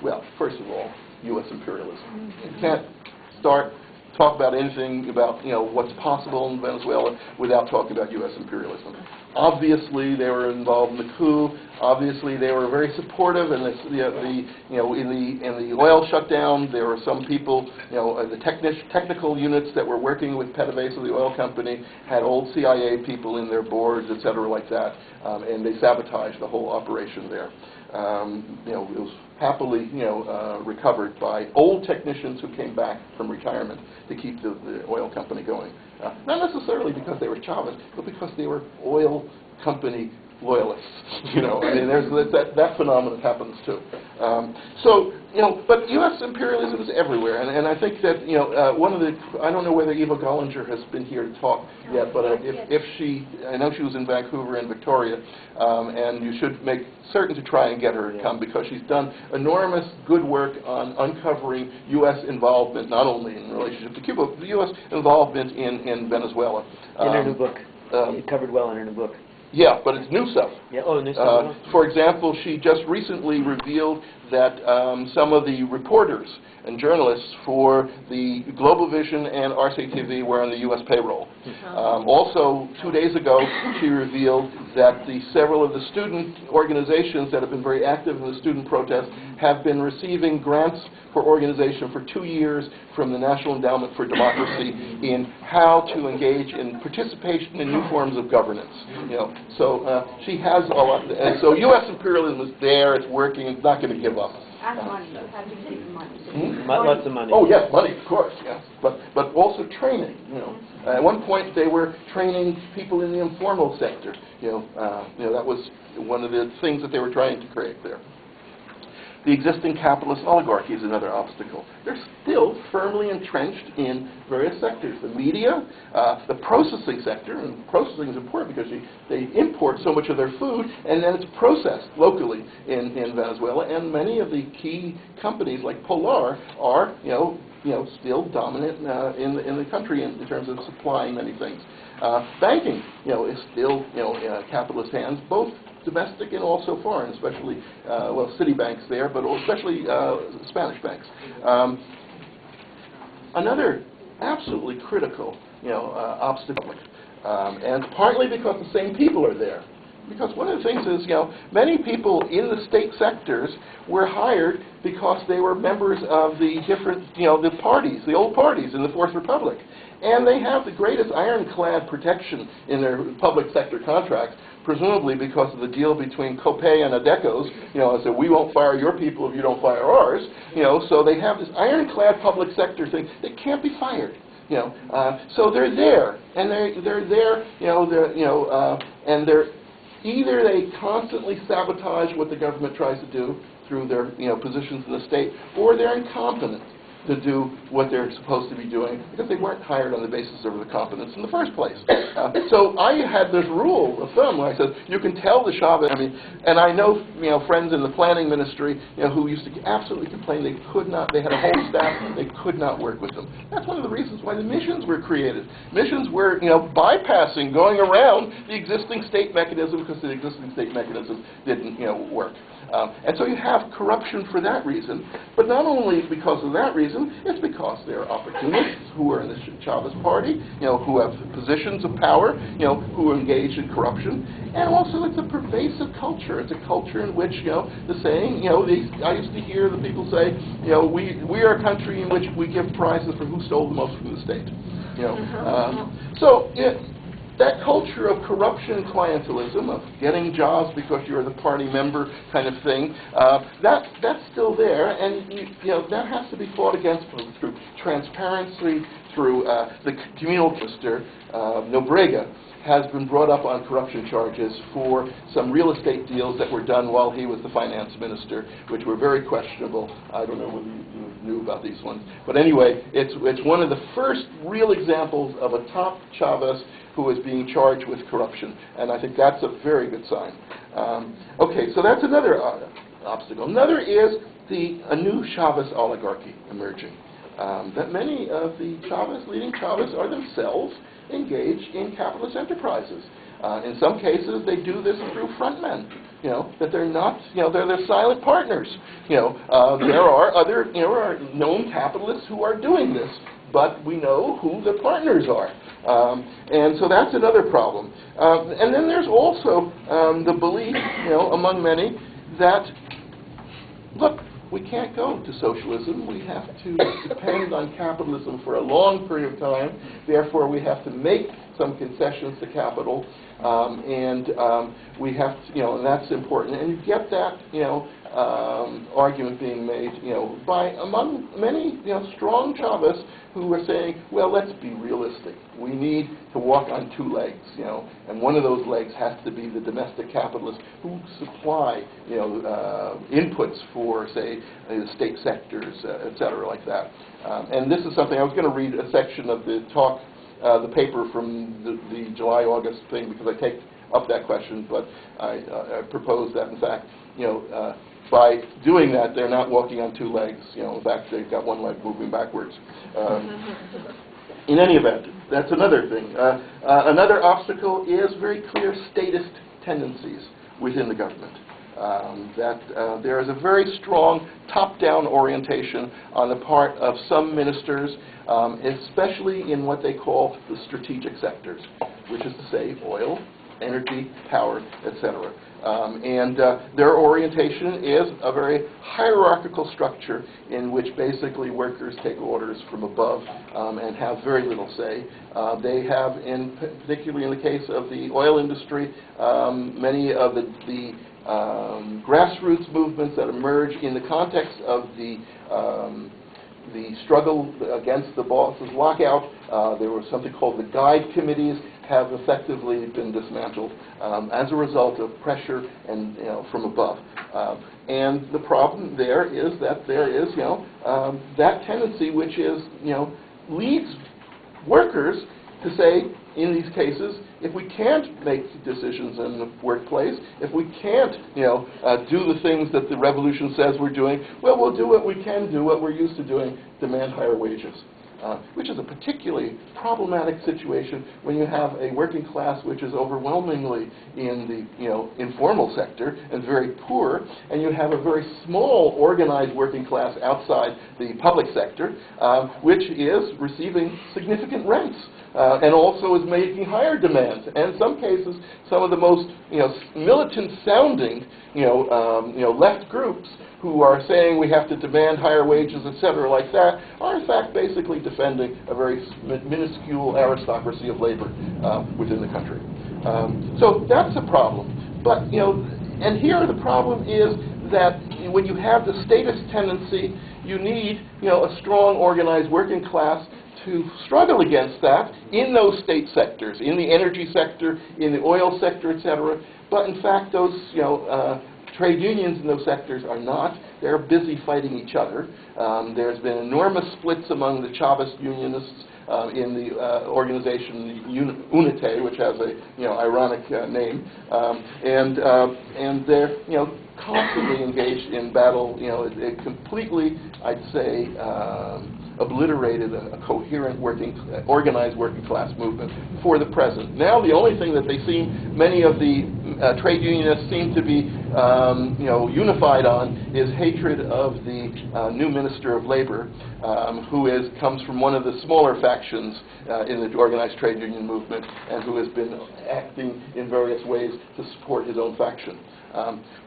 Well, first of all, U.S. imperialism. You can't talk about anything about what's possible in Venezuela without talking about U.S. imperialism. Obviously, they were involved in the coup. Obviously, they were very supportive, and in the oil shutdown, there were some people, the technical units that were working with PDVSA, the oil company, had old CIA people in their boards, et cetera, like that, and they sabotaged the whole operation there. It was happily, recovered by old technicians who came back from retirement to keep the oil company going. Not necessarily because they were Chavez, but because they were oil company loyalists. There's that phenomenon happens too. But U.S. imperialism is everywhere, and I think that one of the, I don't know whether Eva Gollinger has been here to talk yet, but if she, I know she was in Vancouver and Victoria, and you should make certain to try and get her to come because she's done enormous good work on uncovering U.S. involvement, not only in relationship to Cuba, but the U.S. involvement in Venezuela. In her new book, it covered well in her new book. Yeah, but it's new stuff. Yeah. Oh, new stuff. For example, she just recently revealed that some of the reporters and journalists for the Global Vision and RCTV were on the U.S. payroll. Also, 2 days ago, she revealed that several of the student organizations that have been very active in the student protests have been receiving grants for organization for 2 years from the National Endowment for Democracy in how to engage in participation in new forms of governance. So she has a lot. And so U.S. imperialism is there. It's working. It's not going to give up. And money. How do you take money? Lots of money. Oh yes, money, of course, yes. But also training. At one point they were training people in the informal sector. That was one of the things that they were trying to create there. The existing capitalist oligarchy is another obstacle. They're still firmly entrenched in various sectors. The media, the processing sector, and processing is important because they import so much of their food, and then it's processed locally in Venezuela. And many of the key companies, like Polar, are still dominant in the country in terms of supplying many things. Banking, is still capitalist hands, both domestic and also foreign, especially, city banks there, but especially Spanish banks. Another absolutely critical, obstacle, and partly because the same people are there. Because one of the things is, many people in the state sectors were hired because they were members of the different, the parties, the old parties in the Fourth Republic. And they have the greatest ironclad protection in their public sector contracts, presumably because of the deal between COPE and ADECOS, so we won't fire your people if you don't fire ours, so they have this ironclad public sector thing that can't be fired. So they're there, and they're there, and they're either they constantly sabotage what the government tries to do through their positions in the state, or they're incompetent. to do what they're supposed to be doing because they weren't hired on the basis of their competence in the first place. So I had this rule of thumb where I said, you can tell the Chavez, and I know, friends in the planning ministry, who used to absolutely complain they could not, they had a whole staff, they could not work with them. That's one of the reasons why the missions were created. Missions were, bypassing, going around the existing state mechanism because the existing state mechanism didn't, work. And so you have corruption for that reason, but not only because of that reason, it's because there are opportunists who are in the Chavez party, who have positions of power, who are engaged in corruption, and also it's a pervasive culture. It's a culture in which, the saying, I used to hear the people say, we are a country in which we give prizes for who stole the most from the state. That culture of corruption and clientelism, of getting jobs because you're the party member kind of thing, that's still there, and that has to be fought against through transparency, through the Communal minister, Nobrega, has been brought up on corruption charges for some real estate deals that were done while he was the finance minister, which were very questionable. I don't know whether you knew about these ones. But anyway, it's one of the first real examples of a top Chavez who is being charged with corruption. And I think that's a very good sign. Okay, so that's another obstacle. Another is a new Chavez oligarchy emerging. That many of the leading Chavez are themselves engaged in capitalist enterprises. In some cases, they do this through frontmen, that they're not, they're silent partners. There are other, are known capitalists who are doing this, but we know who the partners are. And so that's another problem. And then there's also the belief, among many, that, look, we can't go to socialism. We have to depend on capitalism for a long period of time. Therefore, we have to make some concessions to capital, and we have to, and that's important. And you get that, argument being made, by among many, strong Chavez who are saying, well, let's be realistic. We need to walk on two legs, and one of those legs has to be the domestic capitalists who supply, inputs for, say, state sectors, et cetera, like that. And this is something, I was going to read a section of the talk, the paper from the July-August thing, because I take up that question, but I propose that, in fact, by doing that, they're not walking on two legs. In fact, they've got one leg moving backwards. In any event, that's another thing. Another obstacle is very clear statist tendencies within the government. There is a very strong top-down orientation on the part of some ministers, especially in what they call the strategic sectors, which is to say oil, energy, power, etc. And their orientation is a very hierarchical structure in which basically workers take orders from above and have very little say. They have, particularly in the case of the oil industry, many of the grassroots movements that emerge in the context of the struggle against the bosses' lockout. There was something called the guide committees, have effectively been dismantled as a result of pressure and from above. And the problem there is that there is that tendency which is leads workers to say, in these cases, if we can't make decisions in the workplace, if we can't do the things that the revolution says we're doing, well, we'll do what we can do, what we're used to doing, demand higher wages. Which is a particularly problematic situation when you have a working class which is overwhelmingly in the informal sector and very poor, and you have a very small organized working class outside the public sector, which is receiving significant rents and also is making higher demands. And in some cases, some of the most militant-sounding left groups who are saying we have to demand higher wages, etc., like that, are in fact basically defending a very minuscule aristocracy of labor within the country. So that's a problem. But, and here the problem is that when you have the statist tendency, you need, a strong organized working class to struggle against that in those state sectors, in the energy sector, in the oil sector, etc. But in fact, those, trade unions in those sectors are not. they're busy fighting each other. There's been enormous splits among the Chavist unionists in the organization UNITE, which has a ironic name, and they're constantly engaged in battle. It completely, I'd say, obliterated a coherent organized working class movement for the present. Now the only thing that many of the trade unionists seem to be unified on is hatred of the new Minister of Labor, who comes from one of the smaller factions in the organized trade union movement, and who has been acting in various ways to support his own faction.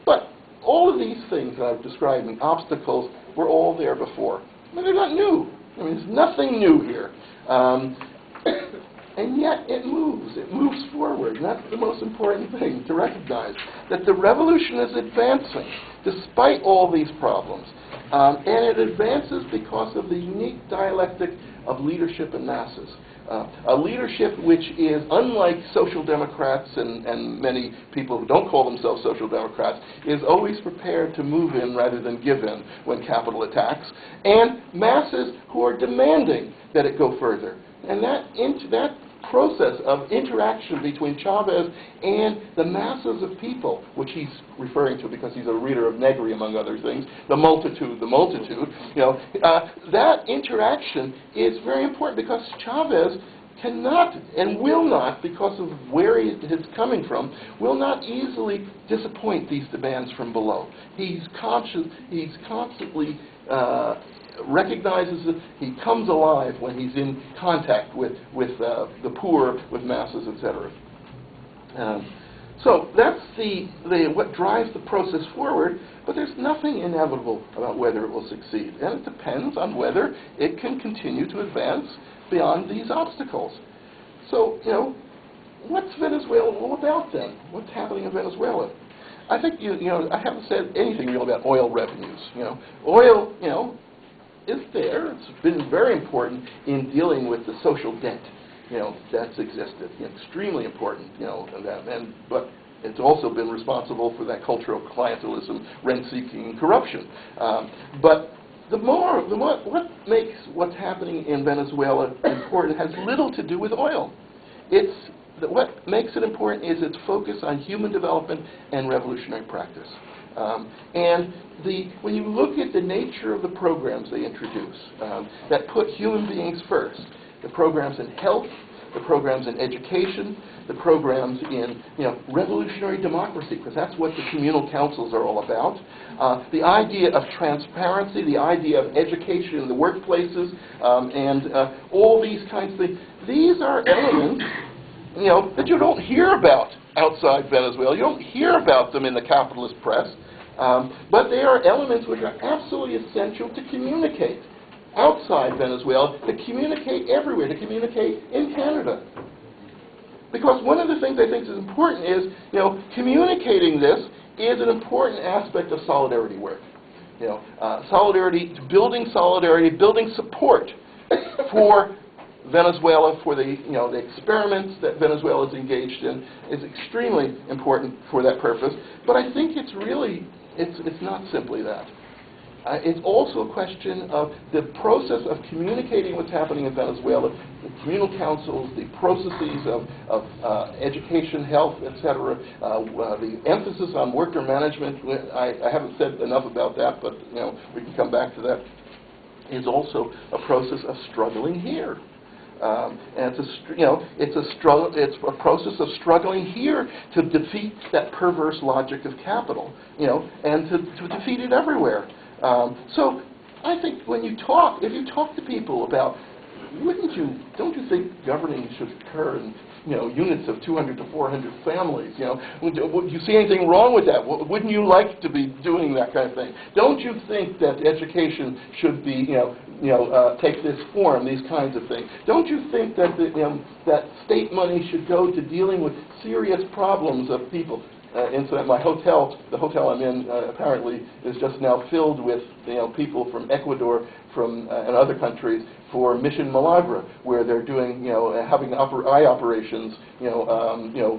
But all of these things that I've described, the obstacles, were all there before. I mean, they're not new. I mean, there's nothing new here. And yet it moves forward. And that's the most important thing to recognize, that the revolution is advancing despite all these problems. And it advances because of the unique dialectic of leadership and masses. A leadership which is, unlike social democrats and many people who don't call themselves social democrats, is always prepared to move in rather than give in when capital attacks, and masses who are demanding that it go further. And that process of interaction between Chavez and the masses of people, which he's referring to because he's a reader of Negri, among other things, the multitude, that interaction is very important, because Chavez cannot and will not, because of where he is coming from, will not easily disappoint these demands from below. He's constantly recognizes it. He comes alive when he's in contact with the poor, with masses, etc. So that's what drives the process forward, but there's nothing inevitable about whether it will succeed. And it depends on whether it can continue to advance beyond these obstacles. So, what's Venezuela all about then? What's happening in Venezuela? I think, I haven't said anything real about oil revenues. Oil, is there. It's been very important in dealing with the social debt, that's existed. Extremely important, but it's also been responsible for that cultural clientelism, rent-seeking, and corruption. But what makes what's happening in Venezuela important has little to do with oil. What makes it important is its focus on human development and revolutionary practice. When you look at the nature of the programs they introduce that put human beings first, the programs in health, the programs in education, the programs in revolutionary democracy, because that's what the communal councils are all about, the idea of transparency, the idea of education in the workplaces, and all these kinds of things. These are elements that you don't hear about outside Venezuela. You don't hear about them in the capitalist press. But they are elements which are absolutely essential to communicate outside Venezuela, to communicate everywhere, to communicate in Canada. Because one of the things I think is important is, communicating this is an important aspect of solidarity work. Building support for Venezuela, for the experiments that Venezuela is engaged in, is extremely important for that purpose. But I think it's not simply that. It's also a question of the process of communicating what's happening in Venezuela, the communal councils, the processes of education, health, etc., the emphasis on worker management. I haven't said enough about that, but we can come back to that. Is also a process of struggling here. And it's a process of struggling here to defeat that perverse logic of capital, and to defeat it everywhere. So I think if you talk to people about, don't you think governing should occur in units of 200 to 400 families? Would you see anything wrong with that? Wouldn't you like to be doing that kind of thing? Don't you think that education should be, take this form, these kinds of things? Don't you think that that state money should go to dealing with serious problems of people? incident. My hotel, the hotel I'm in, apparently is just now filled with people from Ecuador, from and other countries for Mission Milagro, where they're doing having eye operations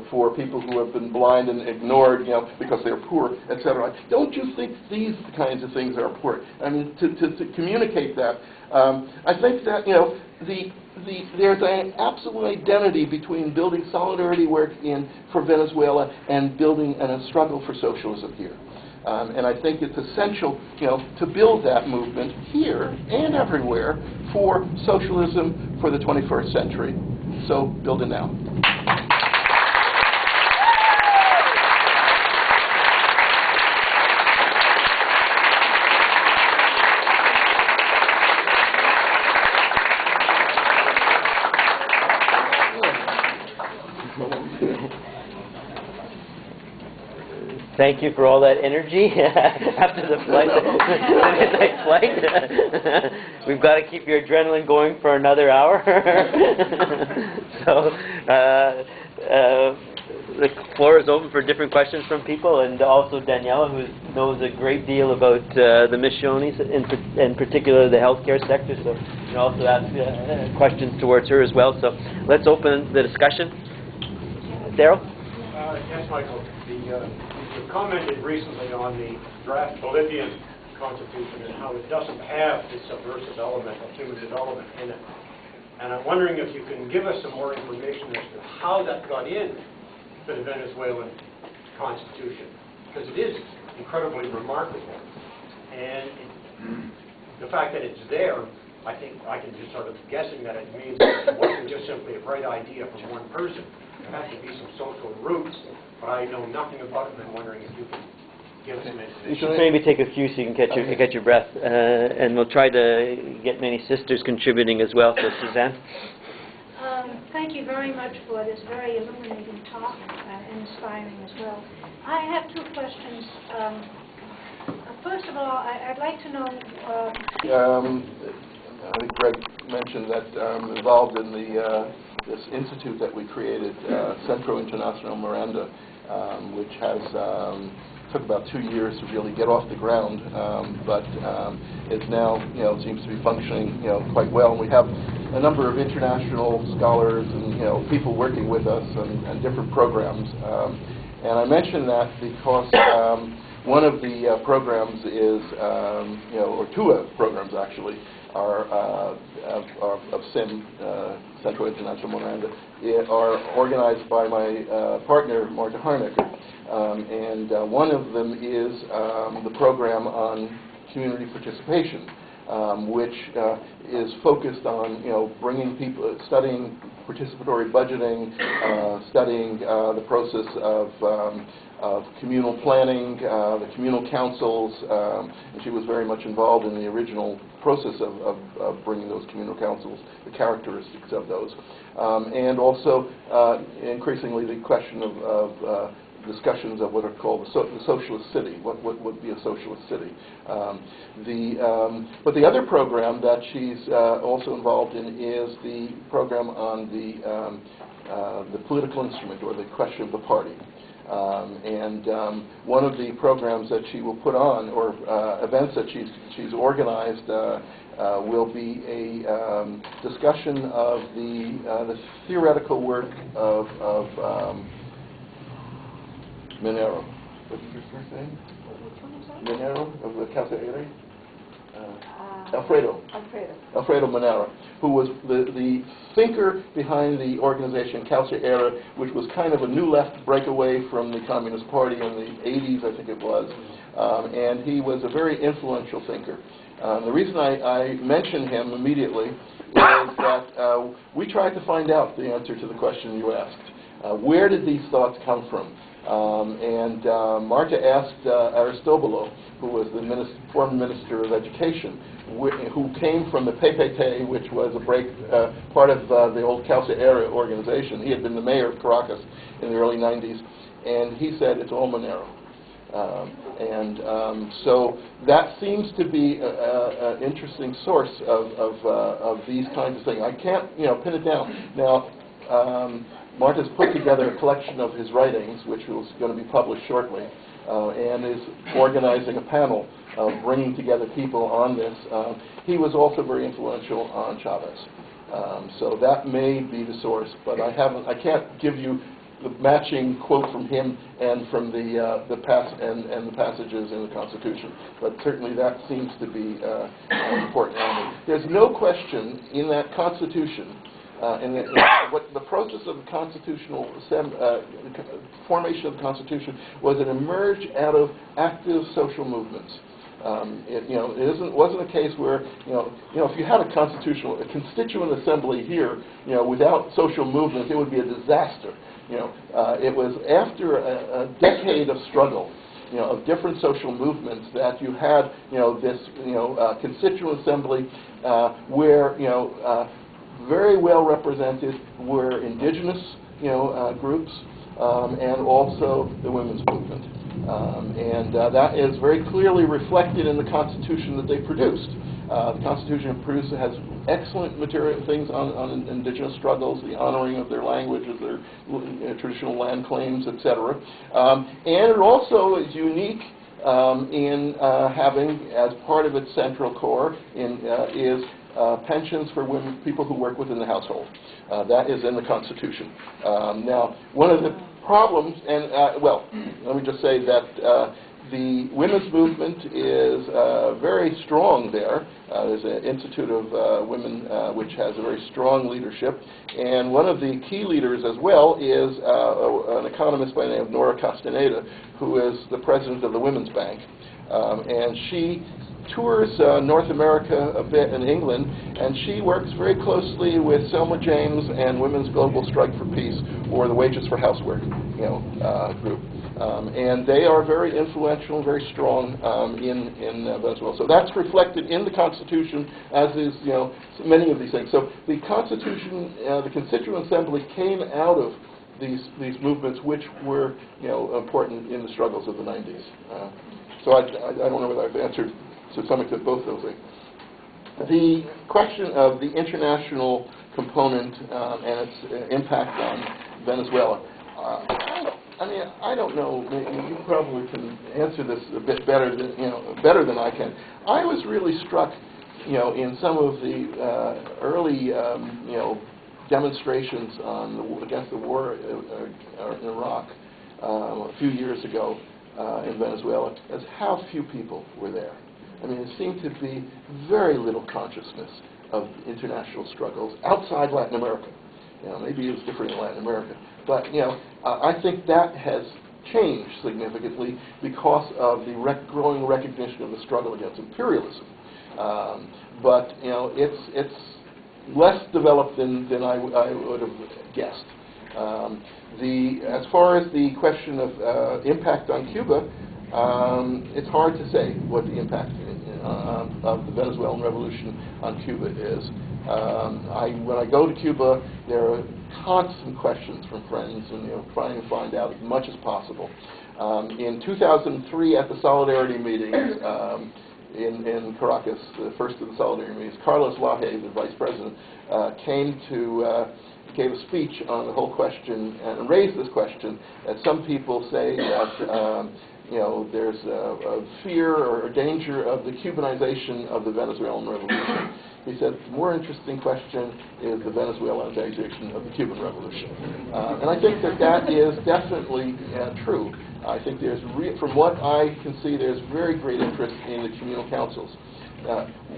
for people who have been blind and ignored because they're poor, etc. Don't you think these kinds of things are important? I mean, to communicate that, I think that there's an absolute identity between building solidarity work for Venezuela and building a struggle for socialism here. And I think it's essential, to build that movement here and everywhere for socialism for the 21st century. So build it now. Thank you for all that energy after the flight, the midnight flight. We've got to keep your adrenaline going for another hour. So the floor is open for different questions from people, and also Daniela, who knows a great deal about the Missionis, in particular the healthcare sector, so you can also ask questions towards her as well. So let's open the discussion. Daryl? Yes, Michael. You commented recently on the draft Bolivian constitution and how it doesn't have the subversive element of human development in it. And I'm wondering if you can give us some more information as to how that got in to the Venezuelan constitution, because it is incredibly remarkable. And the fact that it's there, I think I can just sort of guessing that it means that it wasn't just simply a bright idea from one person. There has to be some social roots, but I know nothing about it, and I'm wondering if you can give us some information. You should maybe take a few so you can get your breath, and we'll try to get many sisters contributing as well. So, Suzanne? Thank you very much for this very illuminating talk and inspiring as well. I have two questions. First of all, I'd like to know... I think Greg mentioned that I'm involved in this institute that we created, Centro International Miranda, which has took about 2 years to really get off the ground, but is now seems to be functioning quite well. And we have a number of international scholars and people working with us and different programs. And I mention that because one of the programs is, or two programs actually, are of SIM, Central International Miranda, are organized by my partner, Marta Harnacker. And one of them is the program on community participation, which is focused on bringing people, studying participatory budgeting, studying the process of communal planning, the communal councils, and she was very much involved in the original process of bringing those communal councils, the characteristics of those, and also increasingly the question of discussions of what are called the socialist city. What would be a socialist city? But the other program that she's also involved in is the program on the political instrument, or the question of the party. And one of the programs that she will put on, or events that she's organized, will be a discussion of the theoretical work of Minero. What's his first name? Minero of the Casa Alfredo Minero, who was the thinker behind the organization Causa Era, which was kind of a new left breakaway from the Communist Party in the 80s, I think it was, and he was a very influential thinker. The reason I mention him immediately is that we tried to find out the answer to the question you asked. Where did these thoughts come from? And Marta asked Aristobolo, who was the former Minister of Education, who came from the PPT, which was a part of the old Causa Era organization. He had been the mayor of Caracas in the early 90s, and he said it's all Monero. So that seems to be an interesting source of these kinds of things. I can't pin it down. Now, Marta's put together a collection of his writings, which is going to be published shortly, and is organizing a panel of bringing together people on this. He was also very influential on Chavez. So that may be the source, but I can't give you the matching quote from him and from the passages in the Constitution. But certainly that seems to be an important element. There's no question in that Constitution, what the process of the constitutional formation of the Constitution was it emerged out of active social movements. It wasn't a case where, if you had a constituent assembly here, without social movement, it would be a disaster. It was after a decade of struggle, of different social movements that you had, this, constituent assembly where, very well represented were indigenous, groups, and also the women's movement. And that is very clearly reflected in the Constitution that they produced. The Constitution has excellent material things on indigenous struggles, the honoring of their languages, their traditional land claims, etc. And it also is unique in having, as part of its central core, is pensions for women, people who work within the household. That is in the Constitution. Now, one of the problems, and let me just say that the women's movement is very strong there. There's an Institute of Women which has a very strong leadership, and one of the key leaders as well is an economist by the name of Nora Castaneda, who is the president of the Women's Bank, and she tours North America a bit in England, and she works very closely with Selma James and Women's Global Strike for Peace, or the Wages for Housework, group. And they are very influential, very strong in Venezuela. So that's reflected in the Constitution, as is many of these things. So the Constitution, the Constituent Assembly came out of these movements, which were important in the struggles of the 90s. So I don't know whether I've answered to some extent both those things. The question of the international component and its impact on Venezuela. I don't know. You probably can answer this a bit better than I can. I was really struck, in some of the early, demonstrations against the war in Iraq a few years ago in Venezuela, as how few people were there. There seemed to be very little consciousness of international struggles outside Latin America. Maybe it was different in Latin America. But, I think that has changed significantly because of the growing recognition of the struggle against imperialism. But, it's less developed than I would have guessed. As far as the question of impact on Cuba, it's hard to say what the impact of the Venezuelan Revolution on Cuba is. When I go to Cuba, there are constant questions from friends, and trying to find out as much as possible. In 2003, at the Solidarity meetings in Caracas, the first of the Solidarity meetings, Carlos Laje, the vice president, gave a speech on the whole question and raised this question that some people say that there's a fear or a danger of the Cubanization of the Venezuelan Revolution. He said the more interesting question is the Venezuelanization of the Cuban Revolution. And I think that is definitely true. I think from what I can see, there's very great interest in the communal councils.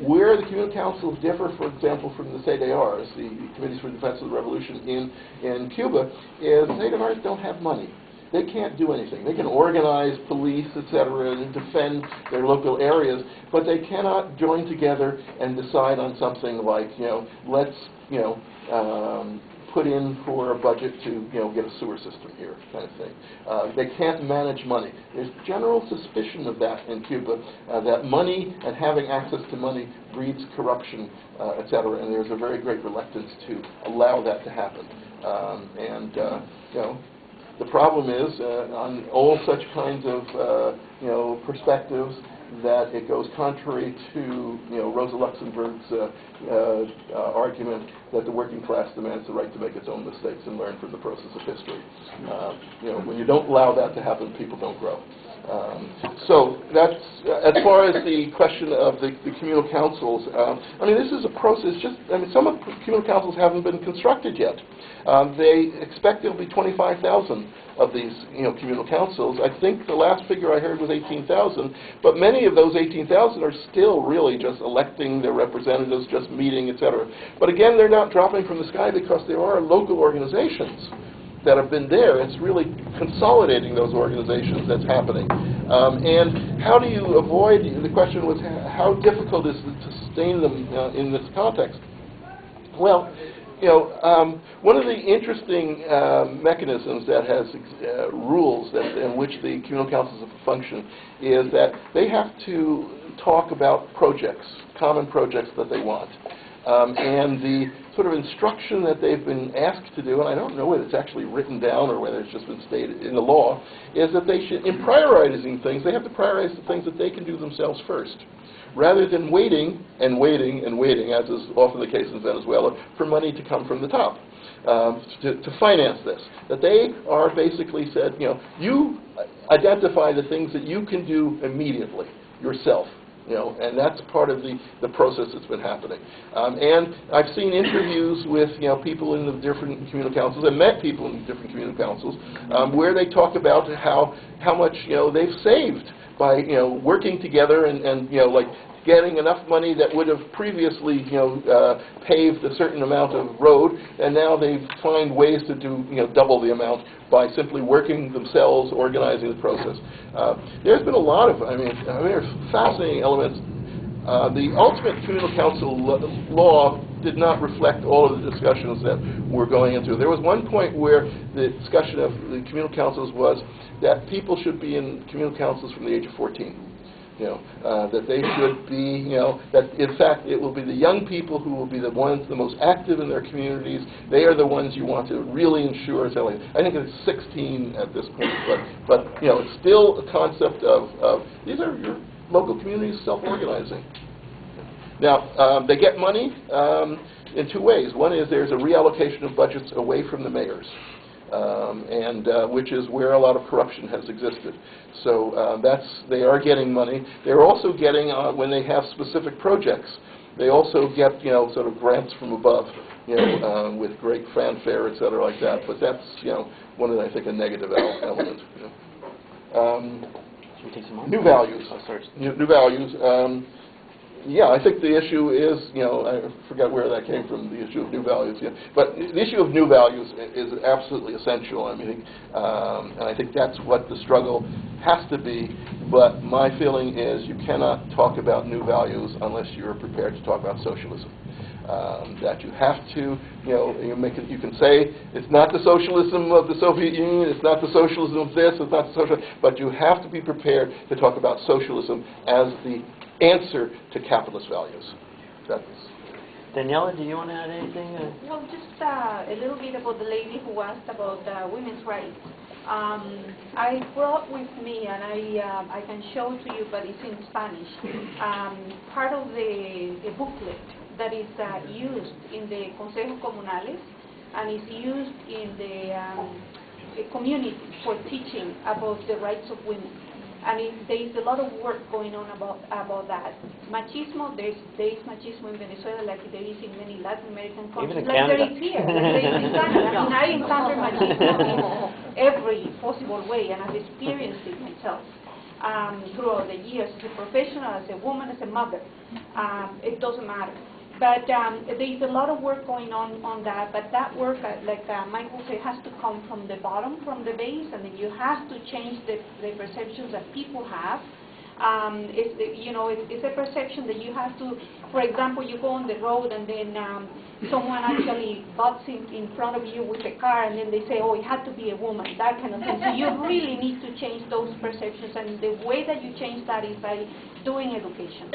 Where the communal councils differ, for example, from the CDRs, the Committees for Defense of the Revolution in Cuba, is CDRs don't have money. They can't do anything. They can organize police, etc., and defend their local areas, but they cannot join together and decide on something like, let's, put in for a budget to, get a sewer system here, kind of thing. They can't manage money. There's general suspicion of that in Cuba, that money and having access to money breeds corruption, etc., and there's a very great reluctance to allow that to happen. The problem is, on all such kinds of, perspectives, that it goes contrary to, Rosa Luxemburg's argument that the working class demands the right to make its own mistakes and learn from the process of history. When you don't allow that to happen, people don't grow. So that's, as far as the question of the communal councils, this is a process, some of the communal councils haven't been constructed yet. They expect there'll be 25,000 of these, communal councils. I think the last figure I heard was 18,000, but many of those 18,000 are still really just electing their representatives, just meeting, etc. But again, they're not dropping from the sky because there are local organizations that have been there. It's really consolidating those organizations that's happening. And how do you avoid, the question was, how difficult is it to sustain them in this context? Well, one of the interesting mechanisms that has rules in which the communal councils function is that they have to talk about projects, common projects that they want. And the sort of instruction that they've been asked to do, and I don't know whether it's actually written down or whether it's just been stated in the law, is that they should, in prioritizing things, they have to prioritize the things that they can do themselves first, rather than waiting and waiting and waiting, as is often the case in Venezuela, for money to come from the top to finance this. That they are basically said, you identify the things that you can do immediately yourself. And that's part of the process that's been happening. And I've seen interviews with, people in the different communal councils, and met people in different communal councils, where they talk about how much, they've saved by, working together and like getting enough money that would have previously, paved a certain amount of road, and now they find ways to do, double the amount by simply working themselves, organizing the process. There's been a lot of, there's fascinating elements. The ultimate communal council law did not reflect all of the discussions that we're going into. There was one point where the discussion of the communal councils was that people should be in communal councils from the age of 14. That they should be, that in fact it will be the young people who will be the ones the most active in their communities. They are the ones you want to really ensure. I think it's 16 at this point, but it's still a concept of these are your local communities self-organizing. Now, they get money in two ways. One is there's a reallocation of budgets away from the mayors. Which is where a lot of corruption has existed. So they are getting money. They're also getting, when they have specific projects, they also get, sort of grants from above, with great fanfare, et cetera, like that. But that's, one of, I think, a negative element. Should we take some more? New values. Oh, sorry. New values. Yeah, I think the issue is, I forgot where that came from, the issue of new values. Yeah. But the issue of new values is absolutely essential. And I think that's what the struggle has to be. But my feeling is you cannot talk about new values unless you're prepared to talk about socialism. That you have to, you can say it's not the socialism of the Soviet Union, it's not the socialism of this, it's not the socialism, but you have to be prepared to talk about socialism as the answer to capitalist values. Daniela, do you want to add anything? Well, just a little bit about the lady who asked about women's rights. I brought with me, and I can show to you, but it's in Spanish, part of the booklet that is used in the Consejos Comunales and is used in the community for teaching about the rights of women. And there is a lot of work going on about that. Machismo, there is machismo in Venezuela like there is in many Latin American countries. Even in Canada. There is here, like there is in Canada. I encounter machismo in every possible way, and I've experienced it myself throughout the years as a professional, as a woman, as a mother. It doesn't matter. But there is a lot of work going on that, but that work, like Michael said, has to come from the bottom, from the base, and then you have to change the perceptions that people have. It's a perception that you have to, for example, you go on the road and then someone actually butts in front of you with a car and then they say, oh, it had to be a woman, that kind of thing. So you really need to change those perceptions, and the way that you change that is by doing education.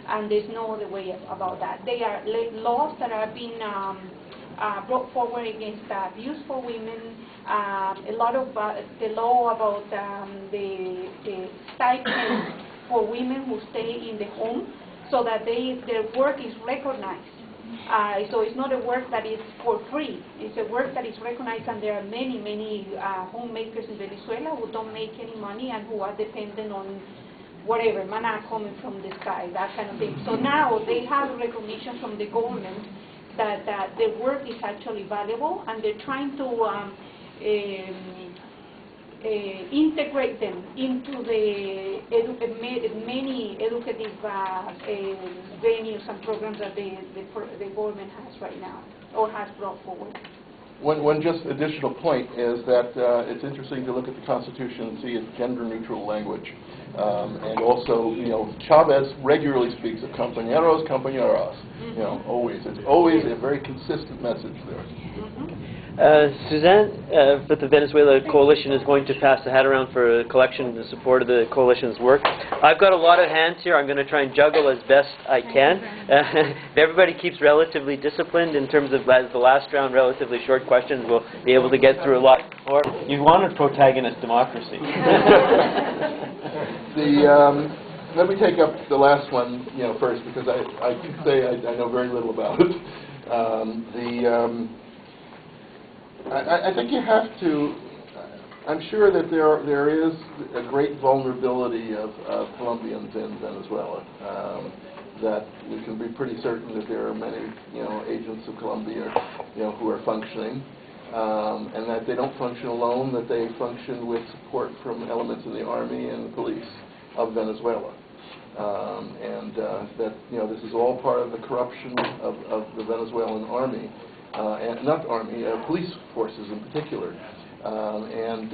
And there's no other way about that. They are laws that are being brought forward against abuse for women. A lot of the law about the stipend for women who stay in the home, so that their work is recognized. So it's not a work that is for free. It's a work that is recognized, and there are many, many homemakers in Venezuela who don't make any money and who are dependent on whatever, manna coming from the sky, that kind of thing. So now they have recognition from the government that their work is actually valuable, and they're trying to integrate them into the many educative venues and programs that the government has right now, or has brought forward. One just additional point is that it's interesting to look at the Constitution and see its gender-neutral language. And also, Chavez regularly speaks of compañeros, compañeras. Always. It's always a very consistent message there. Suzanne, with the Venezuela Coalition, is going to pass the hat around for a collection in support of the coalition's work. I've got a lot of hands here. I'm going to try and juggle as best I can. If everybody keeps relatively disciplined in terms of the last round, relatively short questions, we'll be able to get through a lot more. You wanted protagonist democracy. Let me take up the last one, first, because I can say I know very little about it. I think you have to. I'm sure that there is a great vulnerability of Colombians in Venezuela. That we can be pretty certain that there are many, agents of Colombia, who are functioning, and that they don't function alone. That they function with support from elements in the army and the police of Venezuela, and that this is all part of the corruption of the Venezuelan army. And not army, police forces in particular. And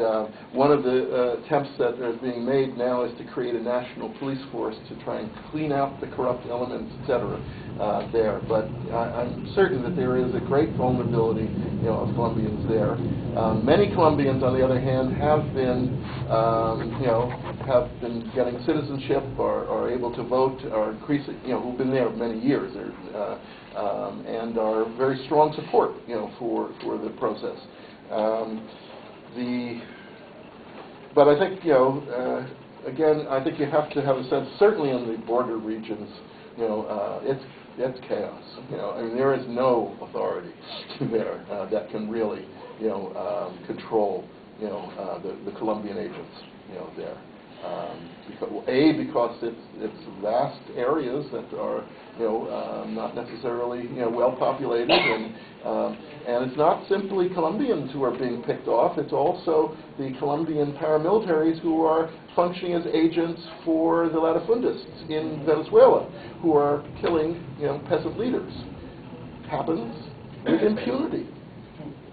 one of the attempts that is being made now is to create a national police force to try and clean out the corrupt elements, etc. There. But I'm certain that there is a great vulnerability, of Colombians there. Many Colombians, on the other hand, have been getting citizenship, or are able to vote, or increasing, who've been there many years, and are very strong support, for the process. But I think, again, I think you have to have a sense, certainly in the border regions, it's chaos. I mean, there is no authority there that can really, control, the Colombian agents, there. Because it's vast areas that are, not necessarily, well populated, and it's not simply Colombians who are being picked off. It's also the Colombian paramilitaries who are functioning as agents for the latifundists in Venezuela, who are killing, peasant leaders. Happens with impunity.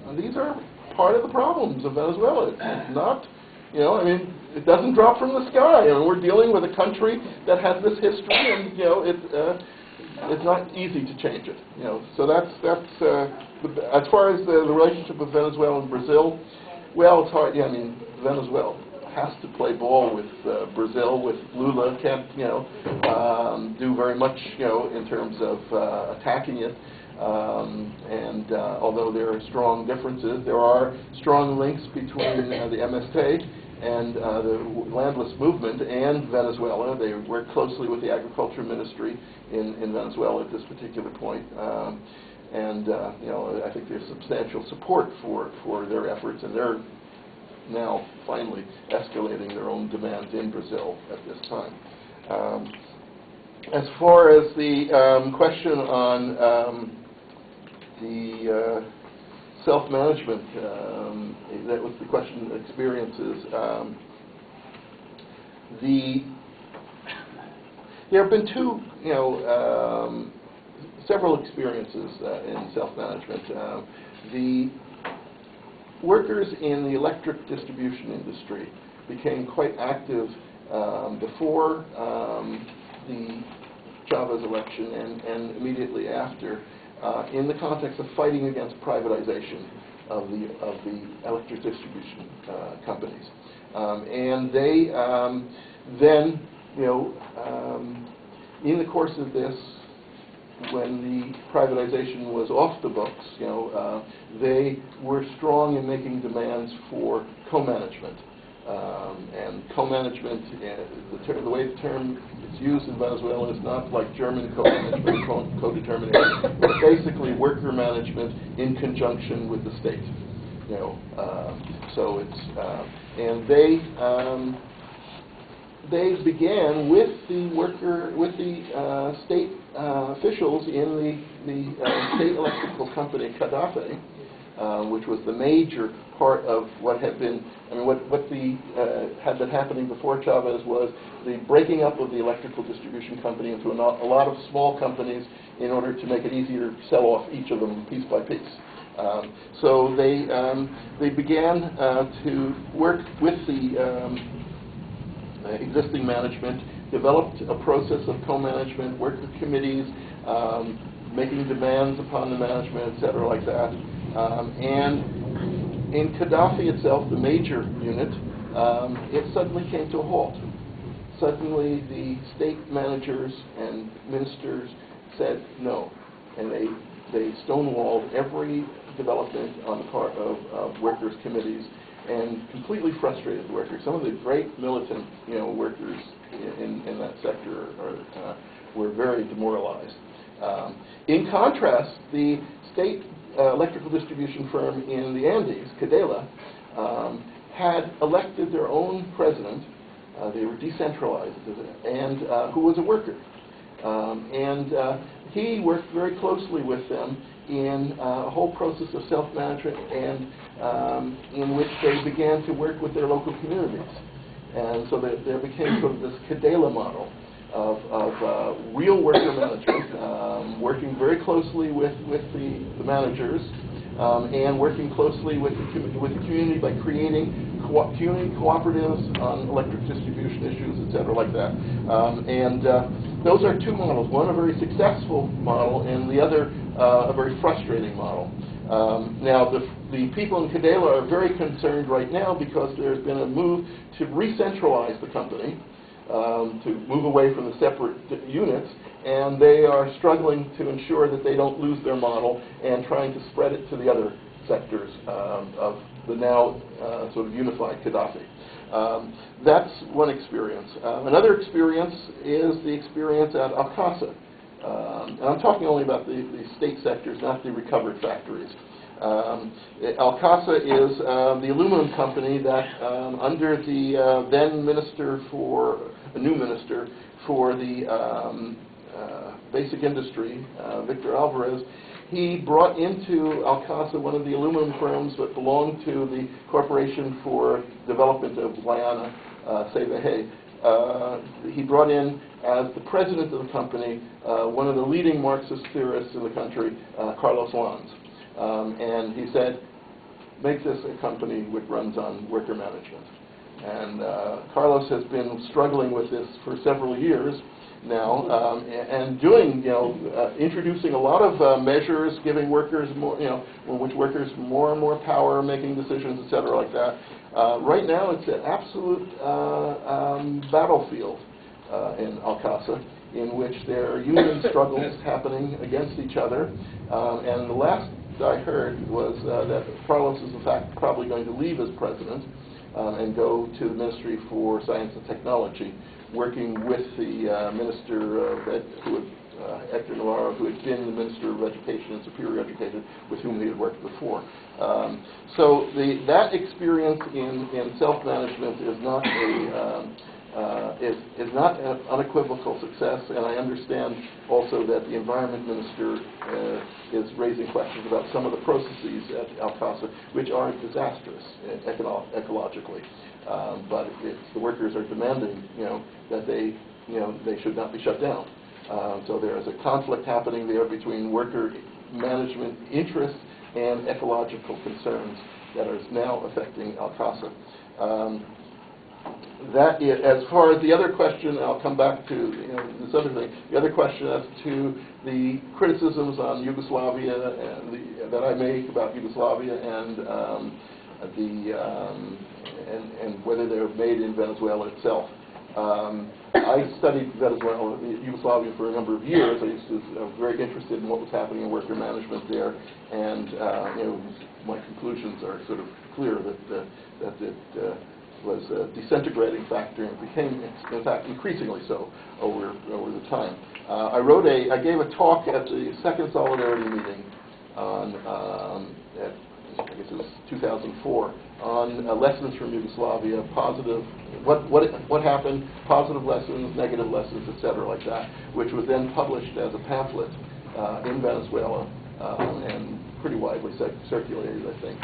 And these are part of the problems of Venezuela. It's not. It doesn't drop from the sky. We're dealing with a country that has this history, and it's not easy to change it. So that's as far as the relationship with Venezuela and Brazil. Well, it's hard. Venezuela has to play ball with Brazil. With Lula, can't do very much in terms of attacking it. And although there are strong differences, there are strong links between the MST and the landless movement and Venezuela. They work closely with the agriculture ministry in Venezuela at this particular point. And I think there's substantial support for their efforts, and they're now finally escalating their own demands in Brazil at this time. As far as the question on the self-management, that was the question, experiences. There have been several experiences in self-management. The workers in the electric distribution industry became quite active before the Chavez election and immediately after, in the context of fighting against privatization of the electric distribution companies, and they then, in the course of this, when the privatization was off the books, they were strong in making demands for co-management And co-management, the way the term is used in Venezuela is not like German co-management, co-determination, but basically worker management in conjunction with the state. So it's and they began with the state officials in the state electrical company Gaddafi, which was the major part of what had been, what had been happening before Chavez was the breaking up of the electrical distribution company into a lot of small companies in order to make it easier to sell off each of them piece by piece. So they began to work with the existing management, developed a process of co-management, worked with committees, making demands upon the management, et cetera, like that. And in Gaddafi itself, the major unit, it suddenly came to a halt. Suddenly the state managers and ministers said no, and they stonewalled every development on the part of workers' committees and completely frustrated the workers. Some of the great militant workers in that sector were very demoralized. In contrast, the state electrical distribution firm in the Andes, Cadela, had elected their own president. They were decentralized, and who was a worker. He worked very closely with them in a whole process of self-management and in which they began to work with their local communities. And so there became sort of this Cadela model of real worker management, working very closely with the managers, and working closely with the community by creating community cooperatives on electric distribution issues, et cetera, like that. Those are two models, one a very successful model and the other a very frustrating model. Now, the people in Cadela are very concerned right now because there's been a move to re-centralize the company, to move away from the separate units, and they are struggling to ensure that they don't lose their model and trying to spread it to the other sectors of the now sort of unified Gaddafi. That's one experience. Another experience is the experience at Al-Qasa. And I'm talking only about the state sectors, not the recovered factories. Al-Qasa is the aluminum company that, under the then minister for, a new minister for the basic industry, Victor Alvarez, he brought into Al-Qasa one of the aluminum firms that belonged to the Corporation for Development of Guyana, CVG. He brought in, as the president of the company, one of the leading Marxist theorists in the country, Carlos Lanz. And he said, make this a company which runs on worker management. And Carlos has been struggling with this for several years now, and doing, introducing a lot of measures, giving workers more, which workers more and more power, making decisions, et cetera, like that. Right now, it's an absolute battlefield in Al-Qasa, in which there are union struggles happening against each other. And the last I heard was that Carlos is, in fact, probably going to leave as president and go to the Ministry for Science and Technology, working with the Minister of Hector Navarro, who had been the Minister of Education and Superior Education, with whom he had worked before. So that experience in self-management is not is not an unequivocal success, and I understand also that the Environment Minister is raising questions about some of the processes at Al-Qasa, which are disastrous ecologically. But the workers are demanding, that they should not be shut down. So there is a conflict happening there between worker management interests and ecological concerns that is now affecting Al-Qasa. That is, as far as the other question, I'll come back to this other thing. The other question as to the criticisms on Yugoslavia and that I make about Yugoslavia and and whether they're made in Venezuela itself. I studied Venezuela, Yugoslavia, for a number of years. I was very interested in what was happening in worker management there, and my conclusions are sort of clear that a disintegrating factor, and became, in fact, increasingly so over the time. I gave a talk at the second Solidarity meeting on, I guess it was 2004, on lessons from Yugoslavia, positive, what happened, positive lessons, negative lessons, etc., like that, which was then published as a pamphlet in Venezuela and pretty widely circulated, I think.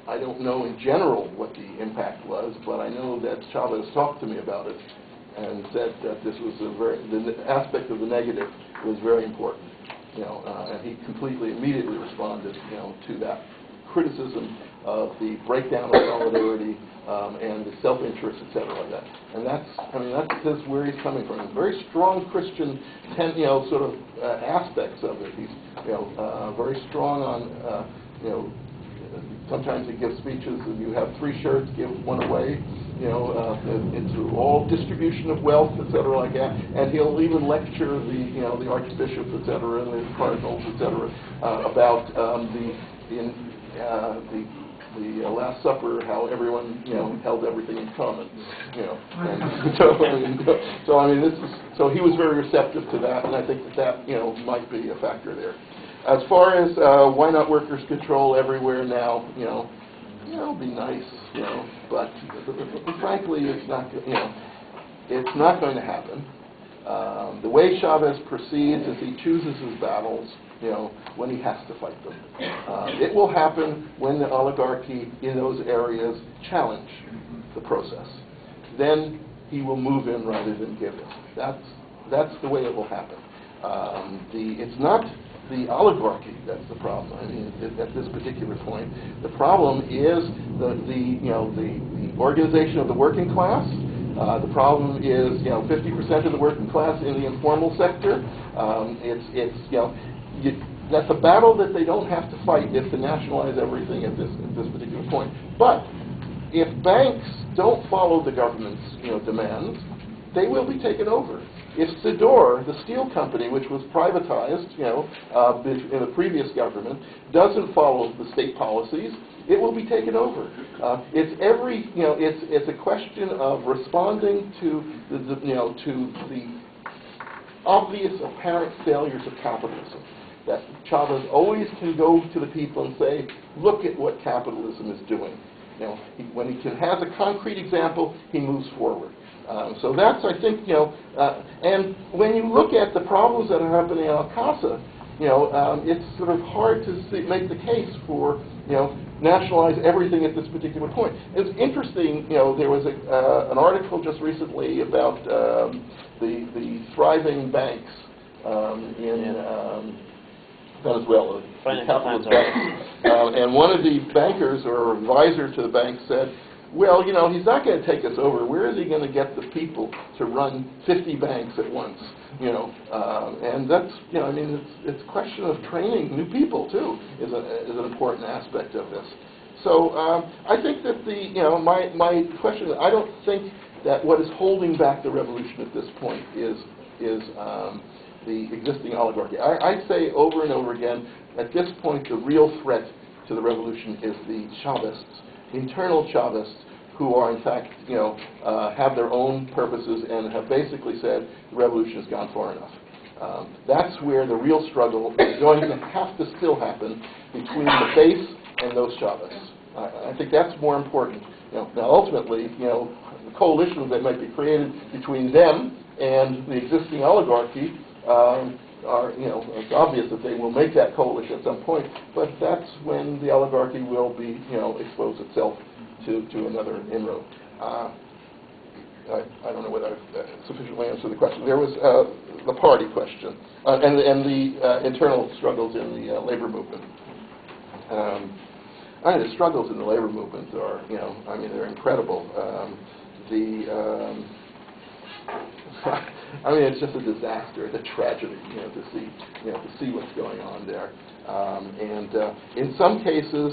I don't know in general what the impact was, but I know that Chavez talked to me about it and said that this was the aspect of the negative was very important, and he immediately responded, to that criticism of the breakdown of solidarity and the self-interest, etc., like that. And that's where he's coming from. Very strong Christian, sort of aspects of it. He's, very strong on, sometimes he gives speeches and you have 3 shirts, give 1 away, into all distribution of wealth, etc., like that. And he'll even lecture the archbishops, etc., and the cardinals, etc., about the Last Supper, how everyone, held everything in common, And so he was very receptive to that, and I think that might be a factor there. As far as why not workers' control everywhere now, it'll be nice, but frankly, it's not going to happen. The way Chavez proceeds is he chooses his battles, when he has to fight them. It will happen when the oligarchy in those areas challenge the process. Then he will move in rather than give in. That's the way it will happen. It's not the oligarchy that's the problem. At this particular point, the problem is the organization of the working class. The problem is 50% of the working class in the informal sector. That's a battle that they don't have to fight if they nationalize everything at this particular point. But if banks don't follow the government's demands, they will be taken over. If Sidor, the steel company, which was privatized, in the previous government, doesn't follow the state policies, it will be taken over. It's a question of responding to the obvious apparent failures of capitalism. That Chavez always can go to the people and say, look at what capitalism is doing. When he has a concrete example, he moves forward. So that's, I think, and when you look at the problems that are happening in Alcasa, it's sort of hard to make the case for, nationalize everything at this particular point. It's interesting, there was an article just recently about the thriving banks in Venezuela, capitalist banks. And one of the bankers or advisor to the bank said, well, he's not going to take us over. Where is he going to get the people to run 50 banks at once? And that's, it's a question of training new people too is an important aspect of this. So I think that my question is, I don't think that what is holding back the revolution at this point is the existing oligarchy. I say over and over again, at this point, the real threat to the revolution is the Chavists, internal Chavists, who are in fact, have their own purposes and have basically said the revolution has gone far enough. That's where the real struggle is going to have to still happen between the base and those Chavists. I think that's more important. Now, ultimately, the coalitions that might be created between them and the existing oligarchy it's obvious that they will make that coalition at some point, but that's when the oligarchy will be, expose itself to another inroad. I don't know whether I've sufficiently answered the question. There was the party question and the internal struggles in the labor movement. The struggles in the labor movement are, they're incredible. It's just a disaster, it's a tragedy, to see what's going on there. In some cases,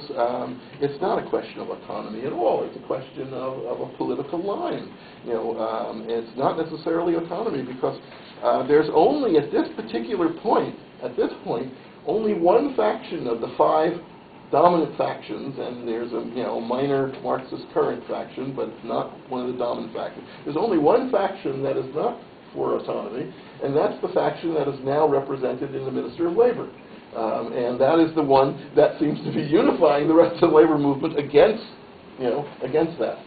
it's not a question of autonomy at all. It's a question of a political line. It's not necessarily autonomy because there's only, at this point, only one faction of the 5 dominant factions, and there's a minor Marxist current faction, but it's not one of the dominant factions. There's only one faction that is not for autonomy, and that's the faction that is now represented in the Minister of Labor. And that is the one that seems to be unifying the rest of the labor movement against that.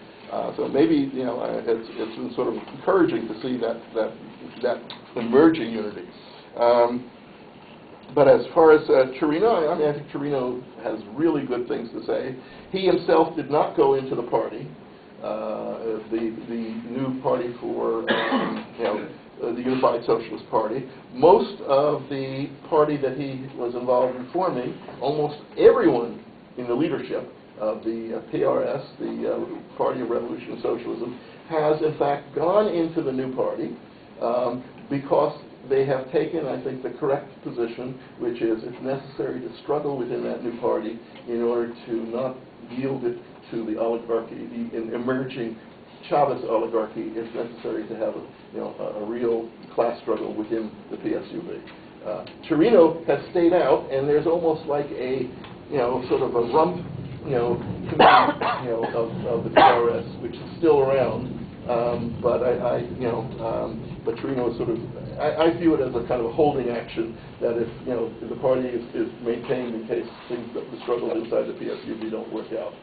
So maybe it's been sort of encouraging to see that emerging unity. But as far as Chirino, I think Chirino has really good things to say. He himself did not go into the party, the new party for the Unified Socialist Party. Most of the party that he was involved in forming, almost everyone in the leadership of the PRS, the Party of Revolution and Socialism, has in fact gone into the new party because they have taken, I think, the correct position, which is it's necessary to struggle within that new party in order to not yield it to the oligarchy, the emerging Chavez oligarchy. It's necessary to have a real class struggle within the PSUV. Chirino has stayed out, and there's almost like a sort of a rump committee of the PRS, which is still around. But but Chirino is sort of, I view it as a kind of a holding action that if the party is maintained in case things, the struggles inside the PSUV don't work out.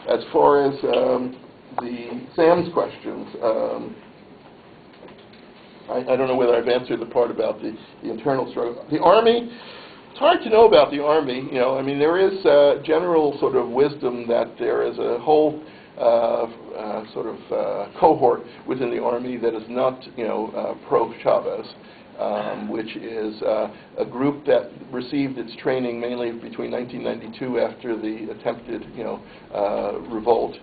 As far as the Sam's questions, I don't know whether I've answered the part about the internal struggle. The Army, it's hard to know about the Army. I mean, there is general sort of wisdom that there is a whole cohort within the Army that is not, pro-Chavez, which is a group that received its training mainly between 1992 after the attempted, revolt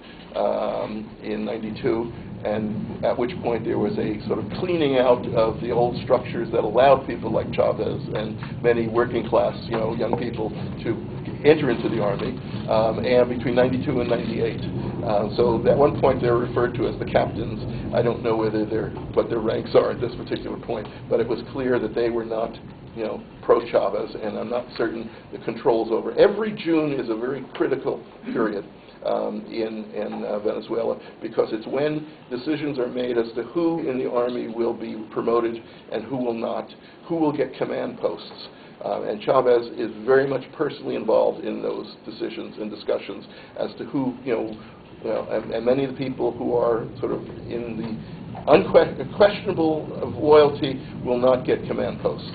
in '92, and at which point there was a sort of cleaning out of the old structures that allowed people like Chavez and many working class, young people to enter into the Army, and between 92 and 98. So at one point they're referred to as the captains. I don't know what their ranks are at this particular point, but it was clear that they were not, pro-Chavez, and I'm not certain the controls over. Every June is a very critical period in Venezuela, because it's when decisions are made as to who in the Army will be promoted and who will not, who will get command posts. And Chavez is very much personally involved in those decisions and discussions as to who, and many of the people who are sort of in the unquestionable loyalty will not get command posts.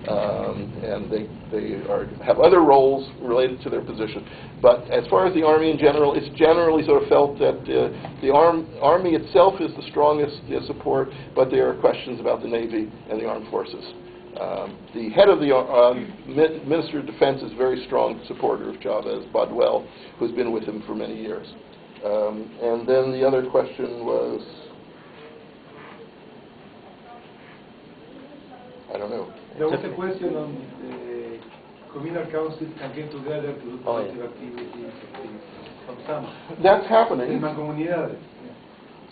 And they have other roles related to their position. But as far as the Army in general, it's generally sort of felt that the Army itself is the strongest support, but there are questions about the Navy and the Armed Forces. The head of the Minister of Defense is a very strong supporter of Chavez, Bodwell, who's been with him for many years. And then the other question was, I don't know. There was a question on the communal councils can get together to do collective activities on some. That's happening. Mancomunidades.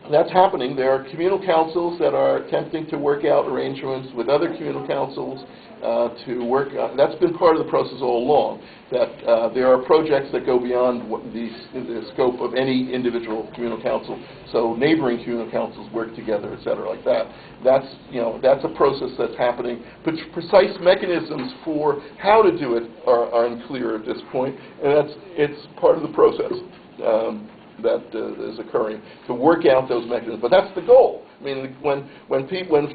That's happening. There are communal councils that are attempting to work out arrangements with other communal councils to work on. That's been part of the process all along, that there are projects that go beyond what the scope of any individual communal council. So neighboring communal councils work together, et cetera, like that. That's a process that's happening. But precise mechanisms for how to do it are unclear at this point, and it's part of the process. That is occurring to work out those mechanisms, but that's the goal. I mean, when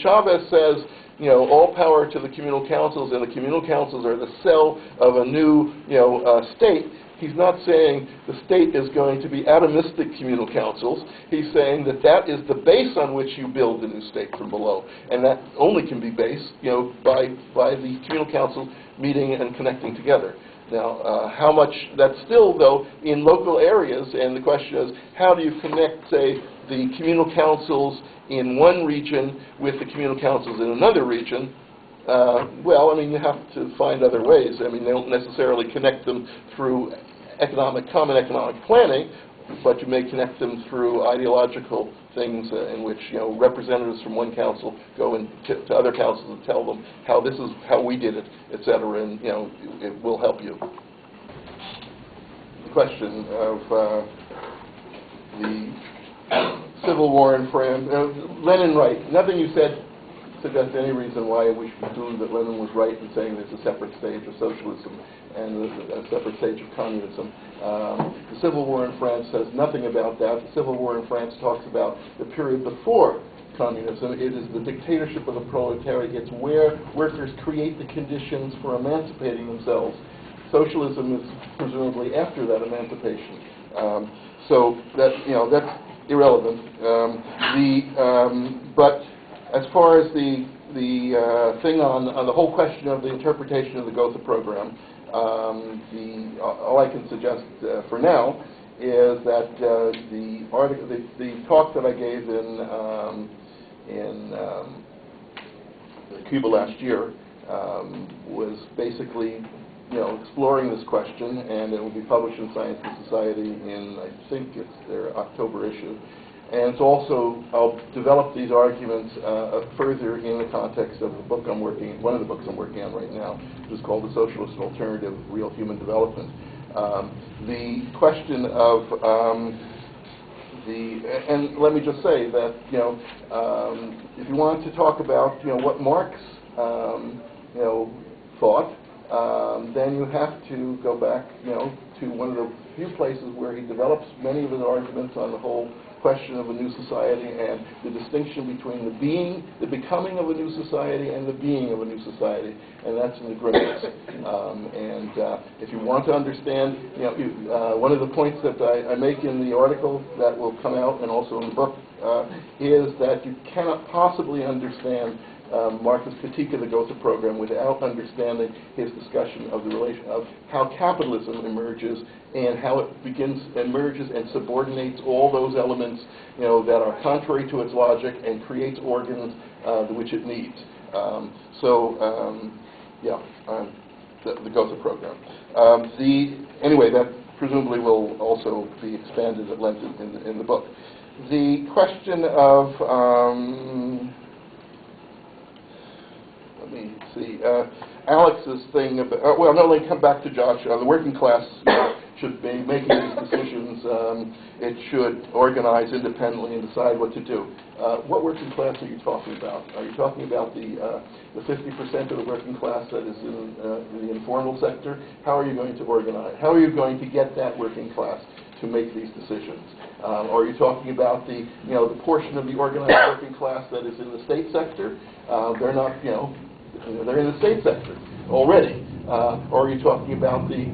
Chavez says, all power to the communal councils, and the communal councils are the cell of a new, state, he's not saying the state is going to be atomistic communal councils. He's saying that is the base on which you build the new state from below, and that only can be based, by the communal council meeting and connecting together. Now, how much that's still, though, in local areas, and the question is, how do you connect, say, the communal councils in one region with the communal councils in another region? Well, I mean, you have to find other ways. I mean, they don't necessarily connect them through common economic planning, but you may connect them through ideological things in which, representatives from one council go to other councils and tell them how this is how we did it, et cetera, and, it will help you. question of the Civil War in France. Lenin, right. Nothing you said suggests any reason why we should conclude that Lenin was right in saying there's a separate stage of socialism and a separate stage of communism. The Civil War in France says nothing about that. The Civil War in France talks about the period before communism. It is the dictatorship of the proletariat. It's where workers create the conditions for emancipating themselves. Socialism is presumably after that emancipation. So that, that's irrelevant. But as far as the thing on the whole question of the interpretation of the Gotha program, all I can suggest for now is that the talk that I gave in Cuba last year was basically exploring this question, and it will be published in Science and Society in, I think it's their October issue. And it's also, I'll develop these arguments further in the context of the book one of the books I'm working on right now, which is called The Socialist Alternative, Real Human Development. The question of and let me just say that, if you want to talk about, what Marx, thought, then you have to go back, to one of the few places where he develops many of his arguments on the whole question of a new society and the distinction between the becoming of a new society and the being of a new society, and that's in the Grimmets. If you want to understand, one of the points that I make in the article that will come out and also in the book is that you cannot possibly understand Marx's critique of the Gotha program without understanding his discussion of the relation of how capitalism emerges and how it emerges and subordinates all those elements, that are contrary to its logic and creates organs which it needs. The Gotha program. Anyway, that presumably will also be expanded at length in the book. The question of let me see. Alex's thing about, let me come back to Josh. The working class should be making these decisions. It should organize independently and decide what to do. What working class are you talking about? Are you talking about the 50% of the working class that is in the informal sector? How are you going to organize? How are you going to get that working class to make these decisions? Or are you talking about the portion of the organized working class that is in the state sector? They're not, they're in the state sector already. Or are you talking about the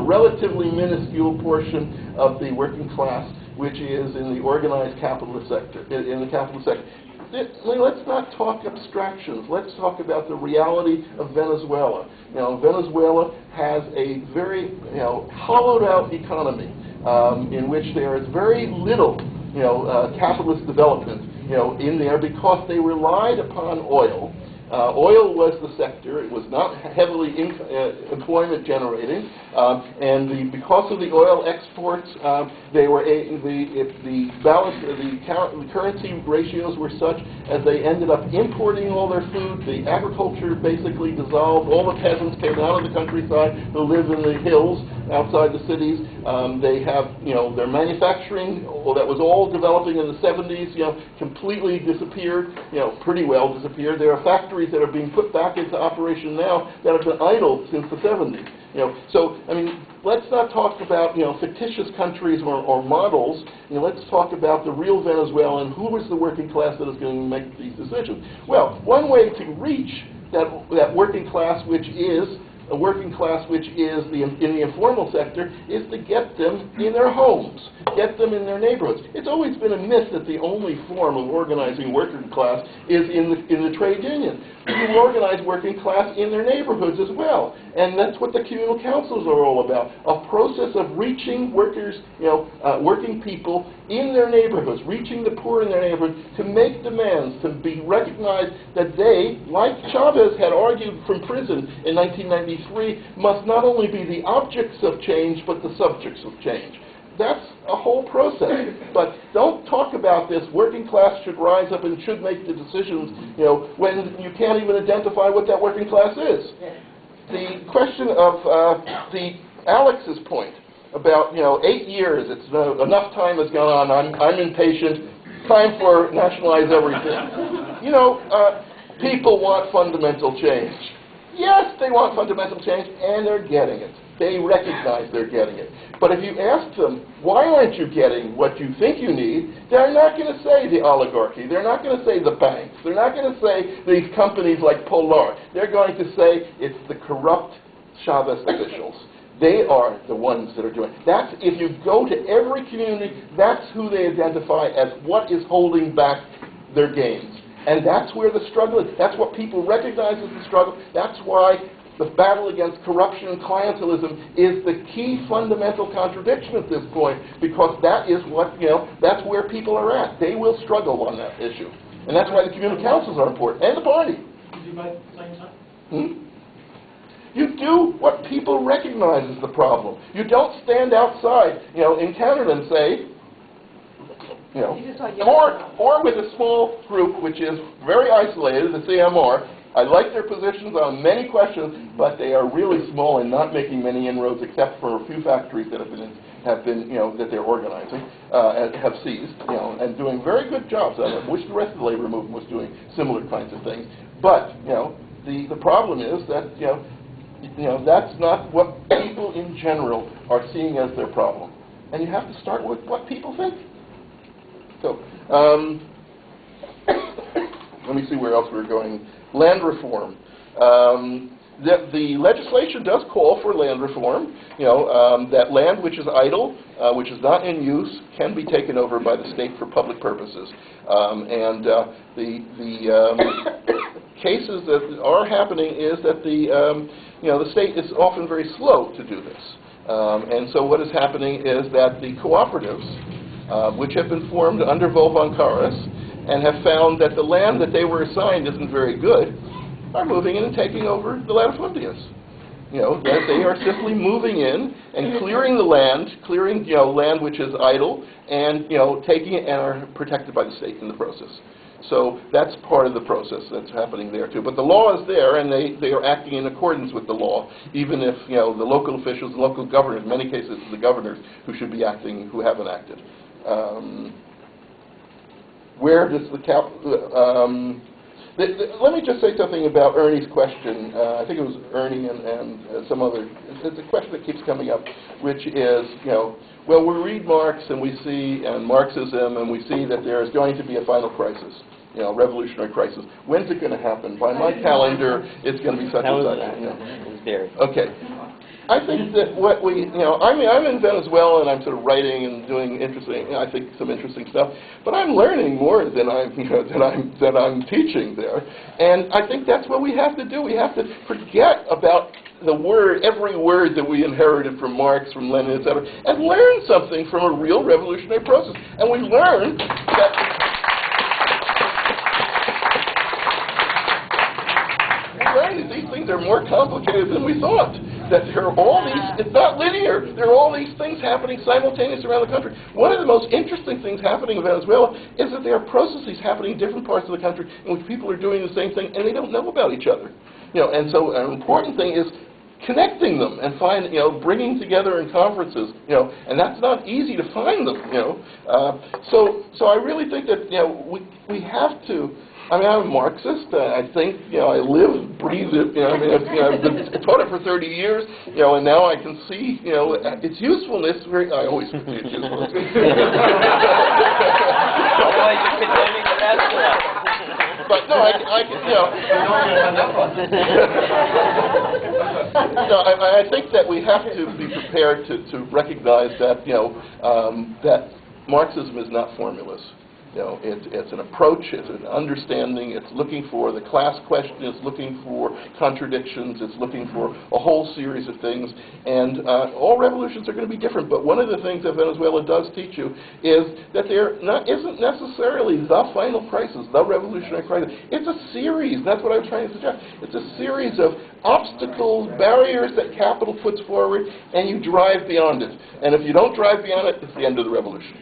relatively minuscule portion of the working class which is in the organized capitalist sector, in the capitalist sector? Let's not talk abstractions. Let's talk about the reality of Venezuela. Venezuela has a very, hollowed out economy in which there is very little, capitalist development, in there because they relied upon oil. Oil was the sector. It was not heavily employment generating, and because of the oil exports, they were the currency ratios were such as they ended up importing all their food. The agriculture basically dissolved. All the peasants came out of the countryside to live in the hills outside the cities. They have, their manufacturing that was all developing in the 70s, completely disappeared. Pretty well disappeared. There are factories that are being put back into operation now that have been idle since the 70s. So, let's not talk about, fictitious countries or models. Let's talk about the real Venezuela and who is the working class that is going to make these decisions. Well, one way to reach that working class, which is a working class which is in the informal sector, is to get them in their homes, get them in their neighborhoods. It's always been a myth that the only form of organizing working class is in the trade union. You organize working class in their neighborhoods as well, and that's what the communal councils are all about, a process of reaching workers, working people in their neighborhoods, reaching the poor in their neighborhoods, to make demands, to be recognized that they, like Chavez had argued from prison in 1993, must not only be the objects of change, but the subjects of change. That's a whole process. But don't talk about this, working class should rise up and should make the decisions, when you can't even identify what that working class is. The question of Alex's point about 8 years. It's enough time has gone on. I'm impatient. Time for nationalize everything. People want fundamental change. Yes, they want fundamental change, and they're getting it. They recognize they're getting it. But if you ask them, why aren't you getting what you think you need, they're not going to say the oligarchy. They're not going to say the banks. They're not going to say these companies like Polar. They're going to say it's the corrupt Chavez officials. They are the ones that are doing it. That's, if you go to every community, that's who they identify as what is holding back their gains. And that's where the struggle is. That's what people recognize as the struggle. That's why the battle against corruption and clientelism is the key fundamental contradiction at this point, because that is what, that's where people are at. They will struggle on that issue. And that's why the communal councils are important, and the party. Did you make the same time? You do what people recognize as the problem. You don't stand outside, in Canada and say, or with a small group which is very isolated, the CMR. I like their positions on many questions, but they are really small and not making many inroads, except for a few factories that have been that they're organizing and have seized, and doing very good jobs. I wish the rest of the labor movement was doing similar kinds of things. But the problem is that that's not what people in general are seeing as their problem, and you have to start with what people think. So, let me see where else we're going. Land reform. The legislation does call for land reform. That land which is idle, which is not in use, can be taken over by the state for public purposes. The cases that are happening is that the state is often very slow to do this. And so what is happening is that the cooperatives, which have been formed under Volvonkaris, and have found that the land that they were assigned isn't very good, are moving in and taking over the latifundias. That they are simply moving in and clearing the land, land which is idle, and taking it and are protected by the state in the process. So that's part of the process that's happening there too. But the law is there, and they are acting in accordance with the law, even if the local officials, the local governors, in many cases the governors who should be acting, who haven't acted. Where does let me just say something about Ernie's question. I think it was Ernie and some other. It's a question that keeps coming up, which is, well, we read Marx and we see, and Marxism, and we see that there is going to be a final crisis, revolutionary crisis. When's it going to happen? By my calendar, it's going to be such and such. Okay. I think that what we, I'm in Venezuela and I'm sort of writing and doing I think some interesting stuff, but I'm learning more than I'm teaching there, and I think that's what we have to do. We have to forget about every word that we inherited from Marx, from Lenin, etc., and learn something from a real revolutionary process. And we learn that. These things are more complicated than we thought. That there are all these, it's not linear, there are all these things happening simultaneously around the country. One of the most interesting things happening in Venezuela is that there are processes happening in different parts of the country in which people are doing the same thing and they don't know about each other. And so an important thing is connecting them and bringing together in conferences, and that's not easy to find them, So I really think that, we have to. I'm a Marxist. I think, I live, breathe it. I've taught it for 30 years, and now I can see, its usefulness. I always see its usefulness. Otherwise, you're condemning the rest of us. But no, I can, No, I think that we have to be prepared to recognize that, that Marxism is not formulas. It's an approach, it's an understanding, it's looking for the class question, it's looking for contradictions, it's looking for a whole series of things, and all revolutions are going to be different, but one of the things that Venezuela does teach you is that there isn't necessarily the final crisis, the revolutionary crisis. It's a series, that's what I was trying to suggest. It's a series of obstacles, barriers that capital puts forward, and you drive beyond it. And if you don't drive beyond it, it's the end of the revolution.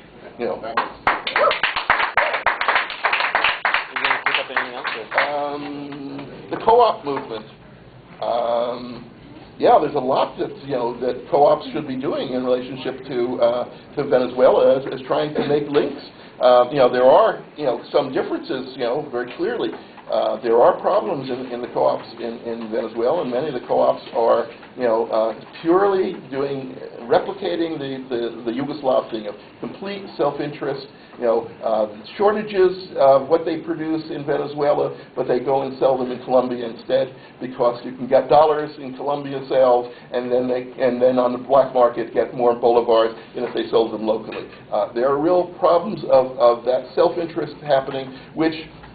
The co-op movement. yeah, there's a lot that that co-ops should be doing in relationship to Venezuela as trying to make links. There are some differences very clearly. There are problems in the co-ops in Venezuela, and many of the co-ops are purely replicating the Yugoslav thing of complete self-interest. Shortages of what they produce in Venezuela, but they go and sell them in Colombia instead because you can get dollars in Colombia sales, and then on the black market get more bolivars than if they sold them locally. There are real problems of that self-interest happening, which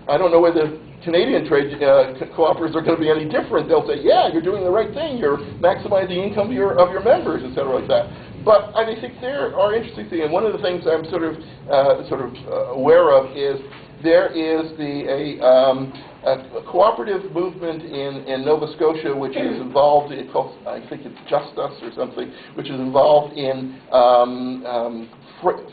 I don't know whether Canadian trade cooperatives are going to be any different. They'll say, yeah, you're doing the right thing. You're maximizing income of your members, et cetera, like that. But I think there are interesting things, and one of the things I'm sort of aware of is there is a cooperative movement in Nova Scotia, which is involved in, I think it's Just Us or something, which is involved in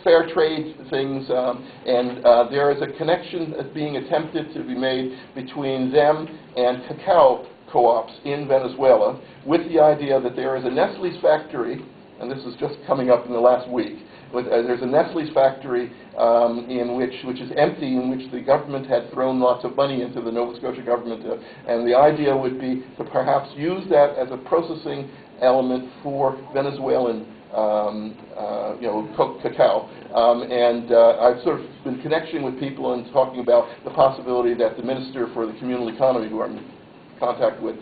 fair trade things, and there is a connection that's being attempted to be made between them and cacao co-ops in Venezuela, with the idea that there is a Nestle's factory, and this is just coming up in the last week. There's a Nestle's factory which is empty, in which the government had thrown lots of money into the Nova Scotia government, and the idea would be to perhaps use that as a processing element for Venezuelan cacao. I've sort of been connecting with people and talking about the possibility that the Minister for the Communal Economy, who I'm contact with,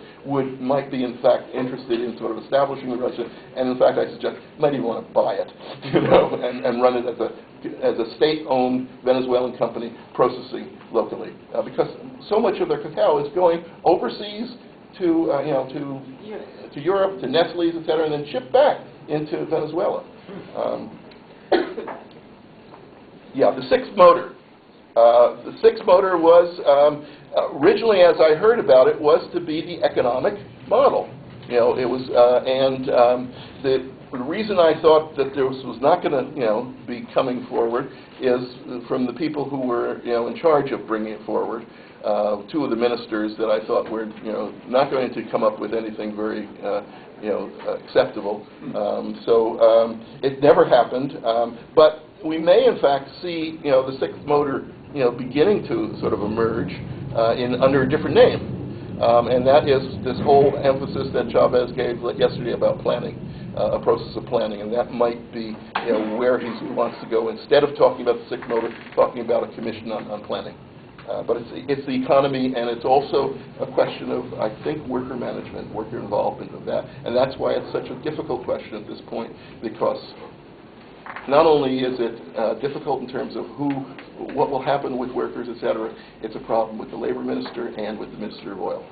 might be in fact interested in sort of establishing the relationship, and in fact I suggest might even want to buy it, and run it as a state-owned Venezuelan company processing locally, because so much of their cacao is going overseas to Europe, to Nestle's, etc., and then shipped back into Venezuela. The sixth motor. The sixth motor was originally, as I heard about it, was to be the economic model. It was, the reason I thought that this was not going to, be coming forward is from the people who were, in charge of bringing it forward. Two of the ministers that I thought were, not going to come up with anything very, acceptable. It never happened. But we may, in fact, see, the sixth motor, beginning to sort of emerge under a different name. And that is this whole emphasis that Chavez gave yesterday about planning, a process of planning, and that might be where he wants to go. Instead of talking about the sixth motor, talking about a commission on planning. But it's the economy, and it's also a question of, I think, worker management, worker involvement of that. And that's why it's such a difficult question at this point, because not only is it difficult in terms of what will happen with workers, etc., it's a problem with the labor minister and with the Minister of Oil.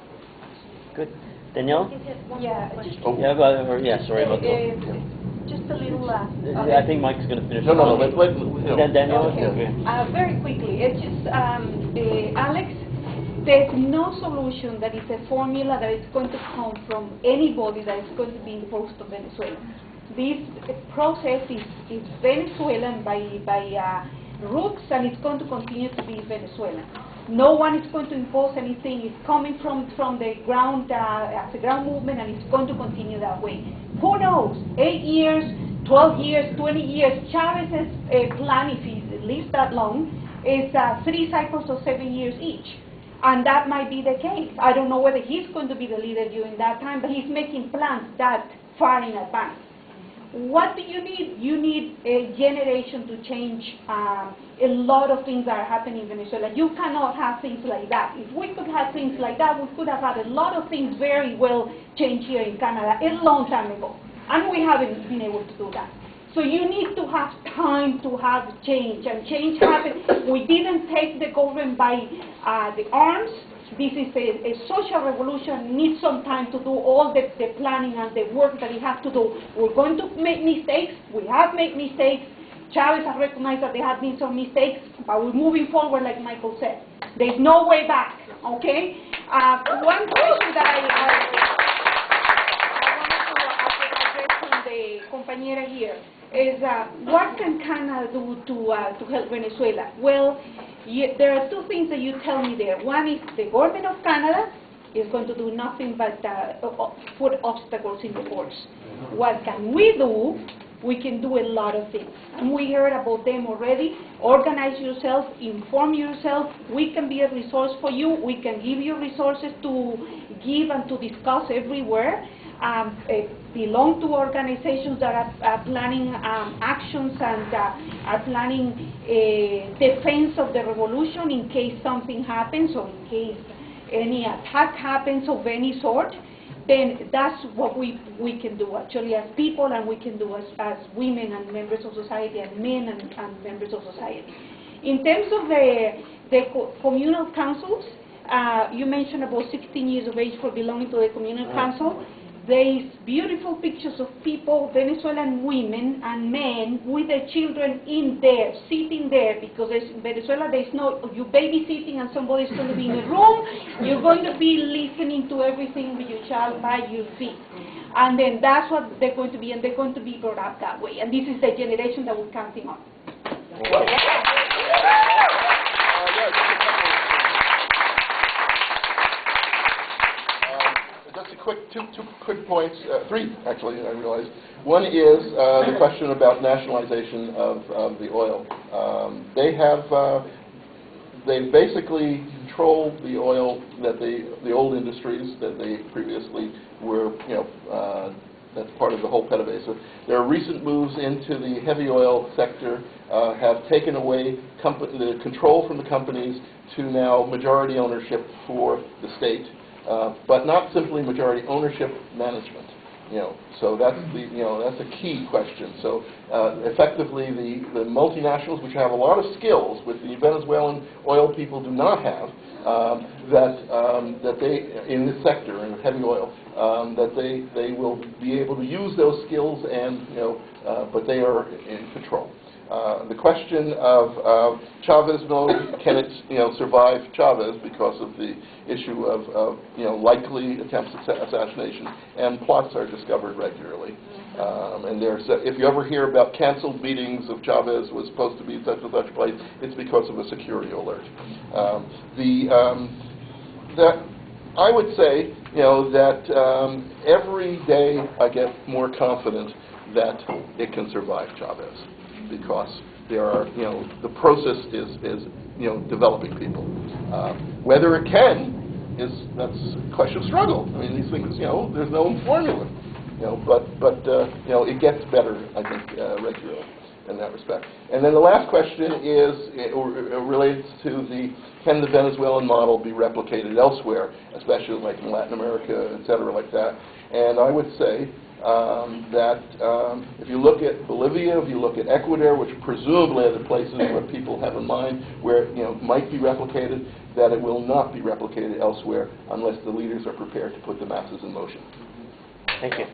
Good. Danielle? Yeah, sorry about that. just a little... I think Mike's going to finish. No, Then Danielle? Okay. Very quickly, it's just, Alex, there's no solution that is a formula that is going to come from anybody that is going to be imposed on Venezuela. This process is Venezuelan by roots, and it's going to continue to be Venezuelan. No one is going to impose anything. It's coming from the ground as a ground movement, and it's going to continue that way. Who knows? 8 years, 12 years, 20 years. Chavez's plan, if he lives that long, is 3 cycles of 7 years each. And that might be the case. I don't know whether he's going to be the leader during that time, but he's making plans that far in advance. What do you need? You need a generation to change a lot of things that are happening in Venezuela. You cannot have things like that. If we could have things like that, we could have had a lot of things very well changed here in Canada a long time ago. And we haven't been able to do that. So you need to have time to have change. And change happened. We didn't take the government by the arms. This is a social revolution, needs some time to do all the planning and the work that we have to do. We're going to make mistakes. We have made mistakes. Chavez has recognized that there have been some mistakes, but we're moving forward, like Michael said. There's no way back, okay? One question that I wanted to address from the compañera here is what can Canada do to help Venezuela? Well, there are 2 things that you tell me there. One is the government of Canada is going to do nothing but put obstacles in the course. What can we do? We can do a lot of things. And we heard about them already. Organize yourself, inform yourself. We can be a resource for you. We can give you resources to give and to discuss everywhere. Belong to organizations that are planning actions and are planning defense of the revolution in case something happens or in case any attack happens of any sort. Then that's what we can do actually as people, and we can do as women and members of society, and men and members of society. In terms of the communal councils, you mentioned about 16 years of age for belonging to the communal council. There is beautiful pictures of people, Venezuelan women and men with their children in there, sitting there, because in Venezuela there's no, you babysitting and somebody's going to be in a room, you're going to be listening to everything with your child by your feet. And then that's what they're going to be, and they're going to be brought up that way. And this is the generation that we're counting on. Two quick points, three actually, I realized. One is the question about nationalization of the oil. They basically control the oil that the old industries that they previously were, that's part of the whole PDVSA. There are recent moves into the heavy oil sector have taken away the control from the companies to now majority ownership for the state. But not simply majority ownership, management. So that's that's a key question. So effectively, the multinationals, which have a lot of skills, which the Venezuelan oil people do not have, that they in this sector in heavy oil, that they will be able to use those skills, and but they are in control. The question of Chavez mode, can it survive Chavez because of the issue of likely attempts at assassination, and plots are discovered regularly. And there's if you ever hear about canceled meetings of Chavez was supposed to be in such and such a place, it's because of a security alert. That I would say that every day I get more confident that it can survive Chavez, because there are, the process is developing people. Whether it can that's a question of struggle. I mean, these things, there's no formula, but it gets better, I think, regularly in that respect. And then the last question is relates to can the Venezuelan model be replicated elsewhere, especially like in Latin America, et cetera, like that. And I would say that if you look at Bolivia, if you look at Ecuador, which presumably are the places where people have in mind where it might be replicated, that it will not be replicated elsewhere unless the leaders are prepared to put the masses in motion. Thank you.